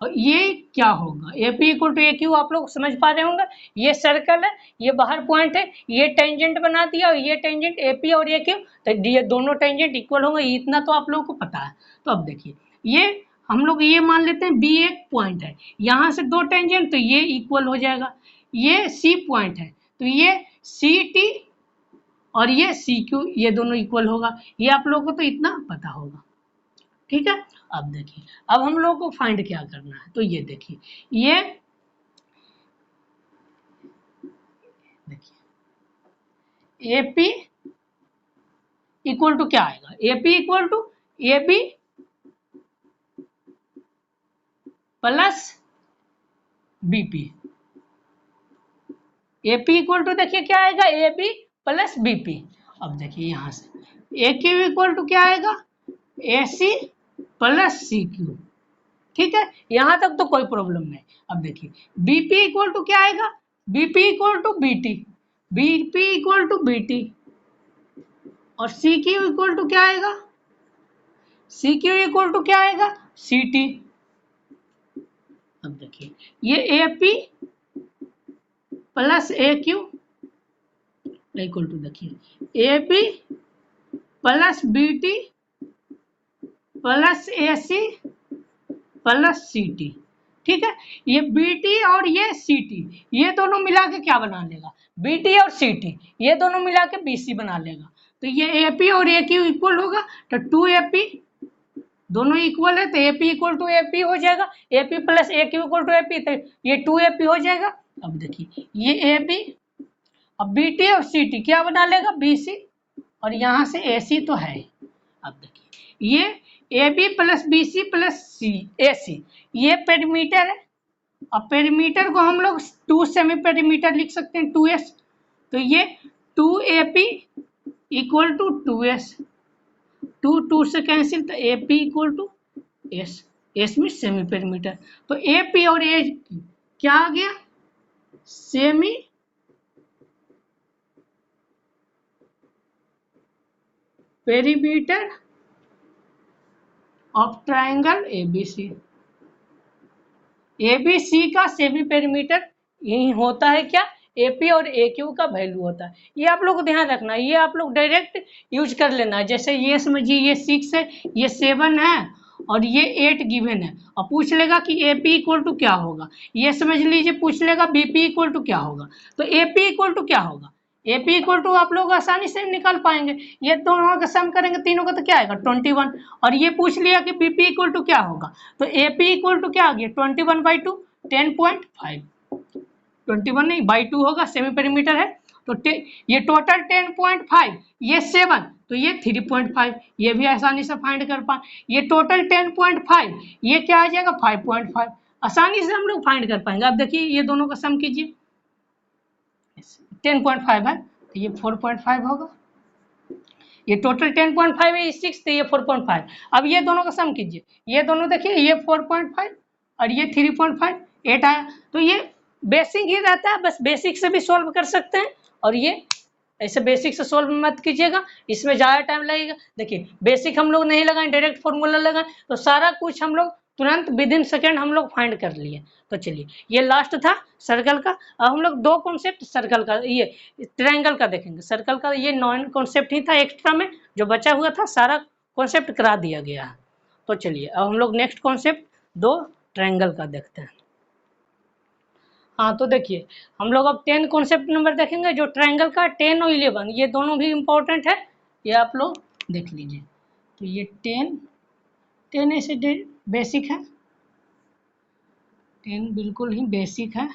और ये क्या होगा A P equal to A Q, आप लोग समझ पा रहे होंगे। ये सर्कल है, ये बाहर पॉइंट है, ये टेंजेंट बना दिया और ये टेंजेंट ए पी और ए क्यू, तो ये दोनों टेंजेंट इक्वल होंगे, इतना तो आप लोगों को पता है। तो अब देखिए ये हम लोग ये मान लेते हैं बी एक पॉइंट है, यहाँ से 2 टेंजेंट तो ये इक्वल हो जाएगा। ये सी पॉइंट है तो ये सी टी और ये सी क्यू, ये दोनों इक्वल होगा, ये आप लोगों को तो इतना पता होगा, ठीक है। अब देखिए अब हम लोगों को फाइंड क्या करना है, तो ये देखिए ये देखिए ए पी इक्वल टू क्या आएगा, A P equal to A B plus B P. A P equal to देखिए क्या आएगा, A B plus B P. अब देखिए यहाँ से ए क्यू इक्वल टू क्या आएगा, ए सी प्लस सी क्यू, ठीक है, यहाँ तक तो कोई प्रॉब्लम नहीं। अब देखिए बी पी इक्वल टू क्या आएगा, B P equal to B T, B P equal to B T, और सी क्यू इक्वल टू क्या आएगा, सी क्यू इक्वल टू क्या आएगा, सी टी। अब देखिए ये A P plus A Q equal to देखिए A B plus B T plus A C plus C T, ठीक है। ये बी टी और ये सी टी, ये दोनों मिला के क्या बना लेगा, बी टी और सी टी, ये दोनों मिला के बी सी बना लेगा। तो ये ए पी और ए क्यू इक्वल होगा, तो 2 ए पी, दोनों इक्वल है तो A P equal to A P हो जाएगा, A P plus A Q equal to A P, तो ये 2 ए पी हो जाएगा। अब देखिए ये ए बी, अब बी टी और सी टी क्या बना लेगा, बी सी, और यहाँ से ए सी तो है। अब देखिए ये A B plus B C plus C A C, ये पेरीमीटर है, अब पेरीमीटर को हम लोग 2 सेमी पेरीमीटर लिख सकते हैं 2s, तो ये 2 ए पी इक्वल टू 2s, 2 से कैंसिल, तो A P equal to S, S में सेमी पेरीमीटर, तो ए पी और ए क्या आ गया, semi perimeter of triangle ABC. ABC का सेमी पेरीमीटर यही होता है क्या, एपी और ए क्यू का वैल्यू होता है। ये आप लोग को ध्यान रखना है, ये आप लोग डायरेक्ट यूज कर लेना है। जैसे ये समझिए ये 6 है, ये 7 है और ये 8 गिवन है, और पूछ लेगा कि ए पी इक्वल टू क्या होगा, ये समझ लीजिए पूछ लेगा बी पी इक्वल टू क्या होगा, तो ए पी इक्वल टू क्या होगा, ए पी इक्वल टू आप लोग आसानी से निकाल पाएंगे। ये दोनों का सम करेंगे तीनों का तो क्या आएगा 21, और ये पूछ लिया कि बी पी इक्वल टू क्या होगा, तो ए पी इक्वल टू क्या आ गया 21/2, 10.5, 21 नहीं 2 होगा, सेमी पेरीमीटर है, तो ये टोटल 10.5, ये 7 तो ये 3.5, ये भी आसानी से फाइंड कर पाए। ये टोटल 10.5, ये क्या आ जाएगा 5.5, आसानी से हम लोग फाइंड कर पाएंगे। अब देखिए ये दोनों का सम कीजिए, 10.5 है तो ये 4.5 होगा, ये टोटल 10.5 है, 6 तो ये 4.5। अब ये दोनों का सम कीजिए, ये दोनों देखिए ये 4.5 और ये 3.5, 8 आया। तो ये बेसिक ही रहता है, बस बेसिक से भी सॉल्व कर सकते हैं। और ये ऐसे बेसिक से सॉल्व मत कीजिएगा, इसमें ज़्यादा टाइम लगेगा। देखिए बेसिक हम लोग नहीं लगाएं, डायरेक्ट फॉर्मूला लगाएं तो सारा कुछ हम लोग तुरंत विद इन सेकेंड हम लोग फाइंड कर लिए। तो चलिए ये लास्ट था सर्कल का। अब हम लोग दो कॉन्सेप्ट सर्कल का, ये ट्रायंगल का देखेंगे। सर्कल का ये नॉन कॉन्सेप्ट ही था एक्स्ट्रा में, जो बचा हुआ था सारा कॉन्सेप्ट करा दिया गया है। तो चलिए अब हम लोग नेक्स्ट कॉन्सेप्ट दो ट्रायंगल का देखते हैं। हाँ तो देखिए हम लोग अब 10 कॉन्सेप्ट नंबर देखेंगे जो ट्रायंगल का, 10 और 11 ये दोनों भी इम्पोर्टेंट है, ये आप लोग देख लीजिए। तो ये 10 ऐसे बेसिक है, 10 बिल्कुल ही बेसिक है।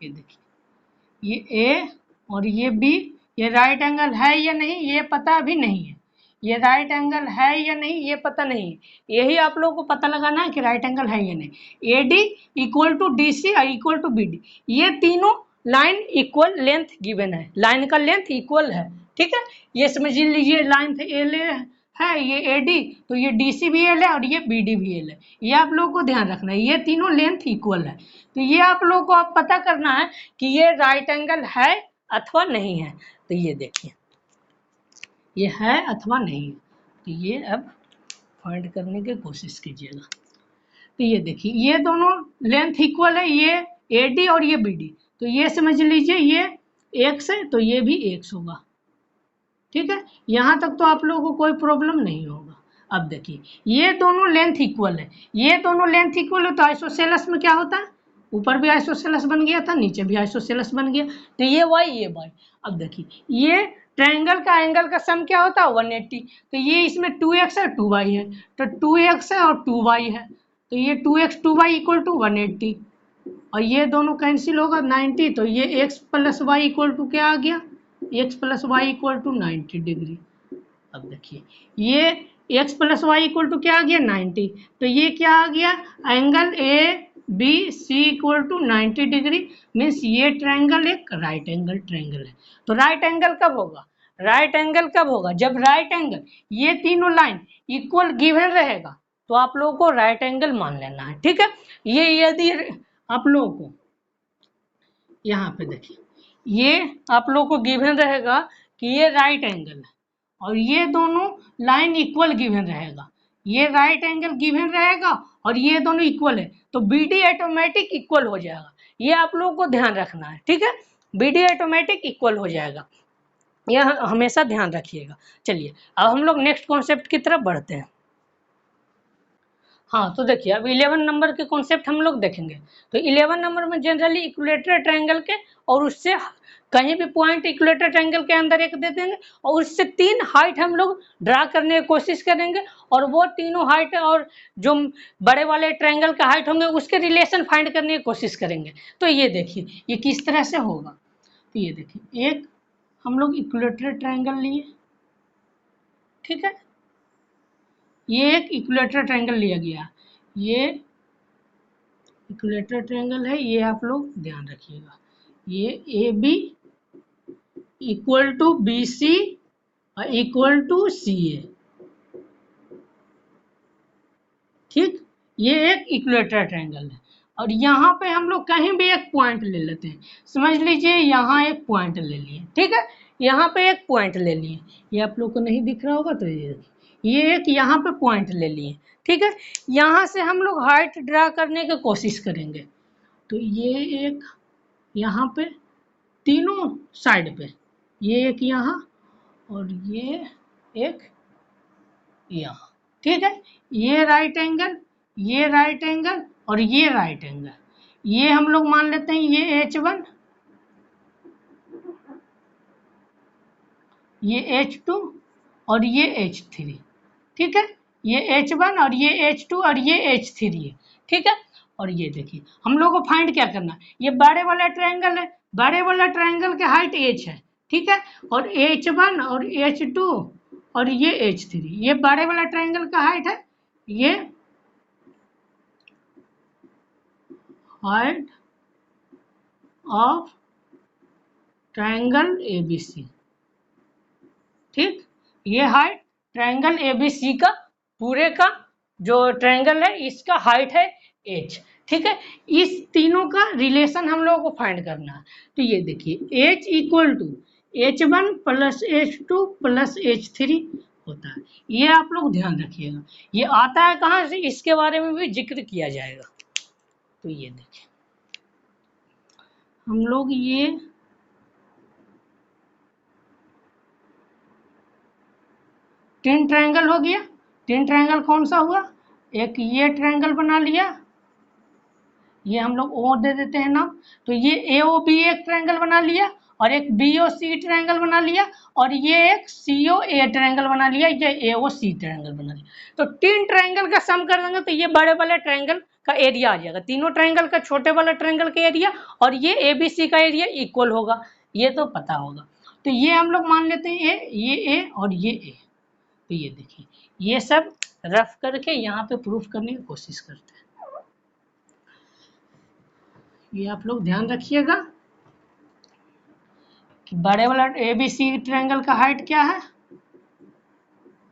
ये देखिए ये ए और ये बी, ये राइट एंगल है या नहीं ये पता भी नहीं है, ये राइट एंगल है या नहीं ये पता नहीं है, यही आप लोगों को पता लगाना है कि राइट एंगल है या नहीं। A D equal to D C equal to B D, ये तीनों लाइन इक्वल लेंथ गिवन है, लाइन का लेंथ इक्वल है, ठीक है। ये समझ लीजिए लाइन एल है, ये ए डी, तो ये डी सी भी एल है और ये बी डी भी एल है, ये आप लोगों को ध्यान रखना है, ये तीनों लेंथ इक्वल है। तो ये आप लोगों को अब पता करना है कि ये राइट एंगल है अथवा नहीं है। तो ये देखिए ये है अथवा नहीं, तो ये अब फाइंड करने की कोशिश कीजिएगा। तो ये देखिए ये दोनों लेंथ इक्वल है, ये ए डी और ये बी डी, तो ये समझ लीजिए ये x है तो ये भी x होगा, ठीक है। यहाँ तक तो आप लोगों को कोई प्रॉब्लम नहीं होगा। अब देखिए ये दोनों लेंथ इक्वल है, ये दोनों लेंथ इक्वल है तो आइसोसेलेस में क्या होता है, ऊपर भी आइसोसेलेस बन गया था नीचे भी आइसोसेलेस बन गया, तो ये y ये y। अब देखिए ये ट्रायंगल का एंगल का सम क्या होता है 180, तो ये इसमें 2x है 2y है, तो 2x है और 2y है, तो ये 2x 2y इक्वल टू 180 और ये दोनों कैंसिल होगा 90, तो ये x plus Y equal to क्या आ गया, x plus Y equal to 90 degree. अब देखिए ये x plus Y equal to क्या आ गया 90, तो ये क्या आ गया angle A B C equal to 90 degree, means ये ट्रायंगल एक राइट एंगल ट्रायंगल है। तो राइट एंगल कब होगा, राइट एंगल कब होगा, जब राइट एंगल ये तीनों लाइन इक्वल गिवन रहेगा तो आप लोगों को राइट एंगल मान लेना है, ठीक है। ये यदि आप लोगों को यहाँ पे देखिए ये आप लोगों को गिवन रहेगा कि ये राइट एंगल है और ये दोनों लाइन इक्वल गिवन रहेगा, ये राइट एंगल गिवन रहेगा और ये दोनों इक्वल है, तो बी डी ऑटोमेटिक इक्वल हो जाएगा, ये आप लोगों को ध्यान रखना है, ठीक है। बी डी ऑटोमेटिक इक्वल हो जाएगा, यह हमेशा ध्यान रखिएगा। चलिए अब हम लोग नेक्स्ट कॉन्सेप्ट की तरफ बढ़ते हैं। हाँ तो देखिए अब 11 नंबर के कॉन्सेप्ट हम लोग देखेंगे। तो 11 नंबर में जनरली इक्विलेटरल ट्रायंगल के और उससे कहीं भी पॉइंट इक्विलेटरल ट्रायंगल के अंदर एक दे देंगे और उससे 3 हाइट हम लोग ड्रा करने की कोशिश करेंगे और वो तीनों हाइट और जो बड़े वाले ट्रायंगल का हाइट होंगे उसके रिलेशन फाइंड करने की कोशिश करेंगे। तो ये देखिए ये किस तरह से होगा। तो ये देखिए एक हम लोग इक्विलेटरल ट्रायंगल लिए, ठीक है, ये एक इक्विलेटरल ट्रायंगल लिया गया, ये इक्विलेटरल ट्रायंगल है, ये आप लोग ध्यान रखिएगा, ये A B equal to B C equal to C A, ठीक, ये एक इक्विलेटरल ट्रायंगल है। और यहाँ पे हम लोग कहीं भी एक पॉइंट ले लेते हैं, समझ लीजिए यहाँ एक पॉइंट ले लिए, ठीक है, यहाँ पे एक पॉइंट ले लिए, ये आप लोग को नहीं दिख रहा होगा तो ये एक यहाँ पे पॉइंट ले लिए, ठीक है। यहाँ से हम लोग हाइट ड्रा करने की कोशिश करेंगे। तो ये एक यहाँ पे तीनों साइड पे, ये एक यहाँ और ये एक यहाँ, ठीक है। ये राइट एंगल, ये राइट एंगल और ये राइट एंगल, ये हम लोग मान लेते हैं ये H1, ये H2 और ये H3, ठीक है, ये H1 और ये H2 और ये H3 है, ठीक है। और ये देखिए हम लोग को फाइंड क्या करना है, ये बड़े वाला ट्रायंगल है, बड़े वाला ट्रायंगल के हाइट H है, ठीक है, और H1 और H2 और ये H3 ये बड़े वाला ट्रायंगल का हाइट है, ये हाइट ऑफ ट्रायंगल एबीसी। ठीक, ये हाइट ट्रायंगल एबीसी का पूरे का जो ट्रायंगल है इसका हाइट है h। ठीक है, इस तीनों का रिलेशन हम लोगों को फाइंड करना है। तो ये देखिए h equal to h1 plus h2 plus h3 होता है। ये आप लोग ध्यान रखिएगा, ये आता है कहाँ से, इसके बारे में भी जिक्र किया जाएगा। तो ये देखिए हम लोग ये टिन ट्रायंगल हो गया। टिन ट्रायंगल कौन सा हुआ, एक ये ट्रायंगल बना लिया, ये हम लोग ओ दे देते हैं नाम। तो ये ए ओ बी एक ट्रायंगल बना लिया, और एक बी ओ सी ट्रायंगल बना लिया, और ये एक सी ओ ए ट्रायंगल बना लिया, ये ए ओ सी ट्रायंगल बना लिया। तो तीन ट्रायंगल का सम कर देंगे तो ये बड़े वाले ट्रायंगल का एरिया आ जाएगा, तीनों ट्रायंगल का छोटे वाले ट्रायंगल का एरिया, और ये ए बी सी का एरिया इक्वल होगा, ये तो पता होगा। तो ये हम लोग मान लेते हैं ये ए और ये ए। तो ये देखिए ये सब रफ करके यहाँ पे प्रूफ करने की कोशिश करते हैं। ये आप लोग ध्यान रखिएगा कि बड़े वाला एबीसी ट्रायंगल का हाइट क्या है,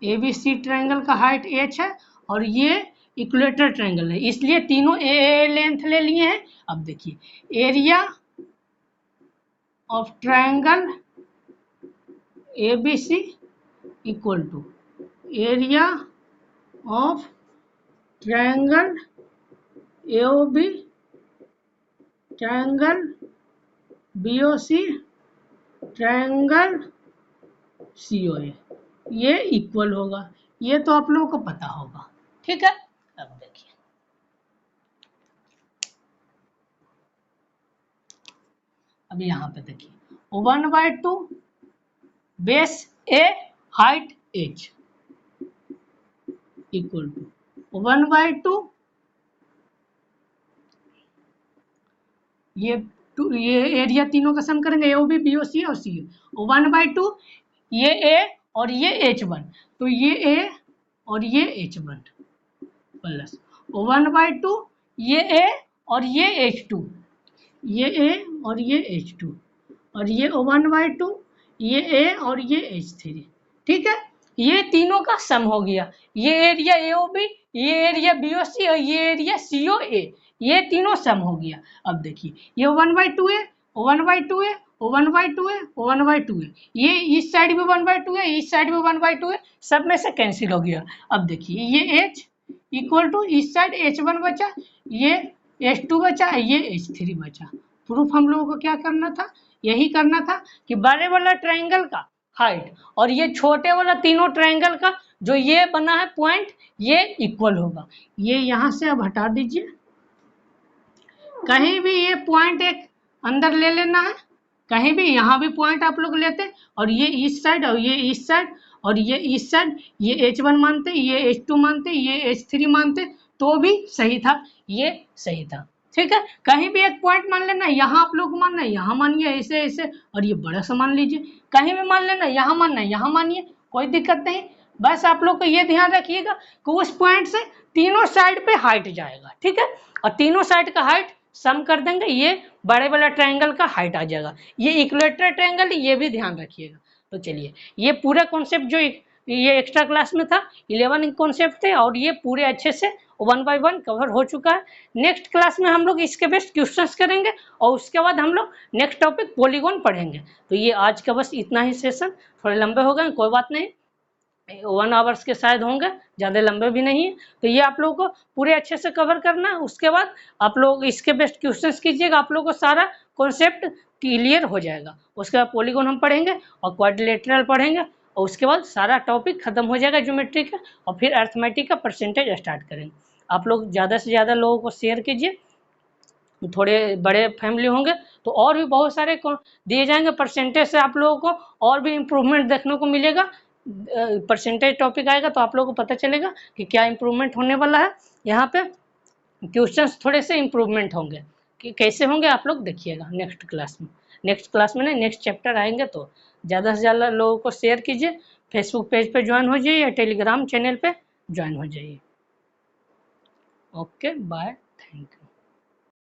एबीसी ट्रायंगल का हाइट h है, और ये इक्वेटर ट्रायंगल है, इसलिए तीनों ए लेंथ ले लिए हैं। अब देखिए area of triangle ABC equal to area of triangle AOB triangle BOC triangle COA, ये इक्वल होगा। ये तो आप लोगों को पता होगा। ठीक है, अब देखिए अब यहाँ पे देखिए 1/2 base A height h equal to 1/2 ये एरिया तीनों का सम करेंगे ए बी बी ओ सी और सी 1/2 ये ए और ये h1, तो ये ए और ये h1 प्लस 1/2 ये ए और ये h2, ये ए और ये h2, और ये 1/2 ये ए और ये h3। ठीक है, ये तीनों का सम हो गया, ये एरिया AOB, ये एरिया BOC और ये एरिया COA, ये तीनों सम हो गया। अब देखिए ये 1/2 है, 1/2 है, 1/2 है, 1/2 है, ये इस साइड भी 1/2 है, इस साइड भी 1/2 है, सब में से कैंसिल हो गया। अब देखिए ये h इक्वल टू इस साइड h1 बचा, ये h2 बचा, ये h3 बचा। प्रूफ हम लोगों को क्या करना था, यही करना था कि बड़े वाला ट्रायंगल का हाइट और ये छोटे वाला तीनों ट्रायंगल का जो ये बना है पॉइंट, ये इक्वल होगा। ये यहाँ से अब हटा दीजिए, कहीं भी ये पॉइंट एक अंदर ले लेना है, कहीं भी यहाँ भी पॉइंट आप लोग लेते, और ये इस साइड और ये इस साइड और ये इस साइड, ये h1 मानते, ये h2 मानते, ये h3 मानते, तो भी सही था, ये सही था। ठीक है, कहीं भी एक पॉइंट मान लेना, यहाँ आप लोग मानना, यहाँ मानिए ऐसे ऐसे, और ये बड़ा सा मान लीजिए, कहीं भी मान लेना, यहाँ मानना यहाँ मानिए, कोई दिक्कत नहीं। बस आप लोग को ये ध्यान रखिएगा कि उस पॉइंट से तीनों साइड पे हाइट जाएगा। ठीक है, और तीनों साइड का हाइट सम कर देंगे, ये बड़े वाला ट्रायंगल का हाइट आ जाएगा। ये इक्वेटर ट्रायंगल, ये भी ध्यान रखिएगा। तो चलिए ये पूरा कॉन्सेप्ट जो ये एक्स्ट्रा क्लास में था 11 कॉन्सेप्ट थे, और ये पूरे अच्छे से 1 बाय 1 कवर हो चुका है। नेक्स्ट क्लास में हम लोग इसके बेस्ट क्वेश्चंस करेंगे, और उसके बाद हम लोग नेक्स्ट टॉपिक पॉलीगॉन पढ़ेंगे। तो ये आज का बस इतना ही सेशन, थोड़े लंबे हो गए, कोई बात नहीं, 1 आवर्स के शायद होंगे, ज़्यादा लंबे भी नहीं है। तो ये आप लोगों को पूरे अच्छे से कवर करना है। उसके बाद आप लोग इसके बेस्ट क्वेश्चंस कीजिएगा, आप लोगों को सारा कॉन्सेप्ट क्लियर हो जाएगा। उसके बाद पॉलीगॉन हम पढ़ेंगे और क्वाड्रिलेटरल पढ़ेंगे, और उसके बाद सारा टॉपिक खत्म हो जाएगा ज्योमेट्री का, और फिर अर्थमेटिक का परसेंटेज स्टार्ट करेंगे। आप लोग ज़्यादा से ज़्यादा लोगों को शेयर कीजिए, थोड़े बड़े फैमिली होंगे तो और भी बहुत सारे दिए जाएंगे परसेंटेज से, आप लोगों को और भी इम्प्रूवमेंट देखने को मिलेगा। परसेंटेज टॉपिक आएगा तो आप लोगों को पता चलेगा कि क्या इम्प्रूवमेंट होने वाला है। यहाँ पे क्वेश्चंस थोड़े से इम्प्रूवमेंट होंगे, कि कैसे होंगे आप लोग देखिएगा नेक्स्ट क्लास में। नेक्स्ट क्लास में नहीं, नेक्स्ट चैप्टर आएंगे तो ज़्यादा से ज़्यादा लोगों को शेयर कीजिए, फेसबुक पेज पे ज्वाइन हो जाइए या टेलीग्राम चैनल पे ज्वाइन हो जाइए। Okay bye, thank you.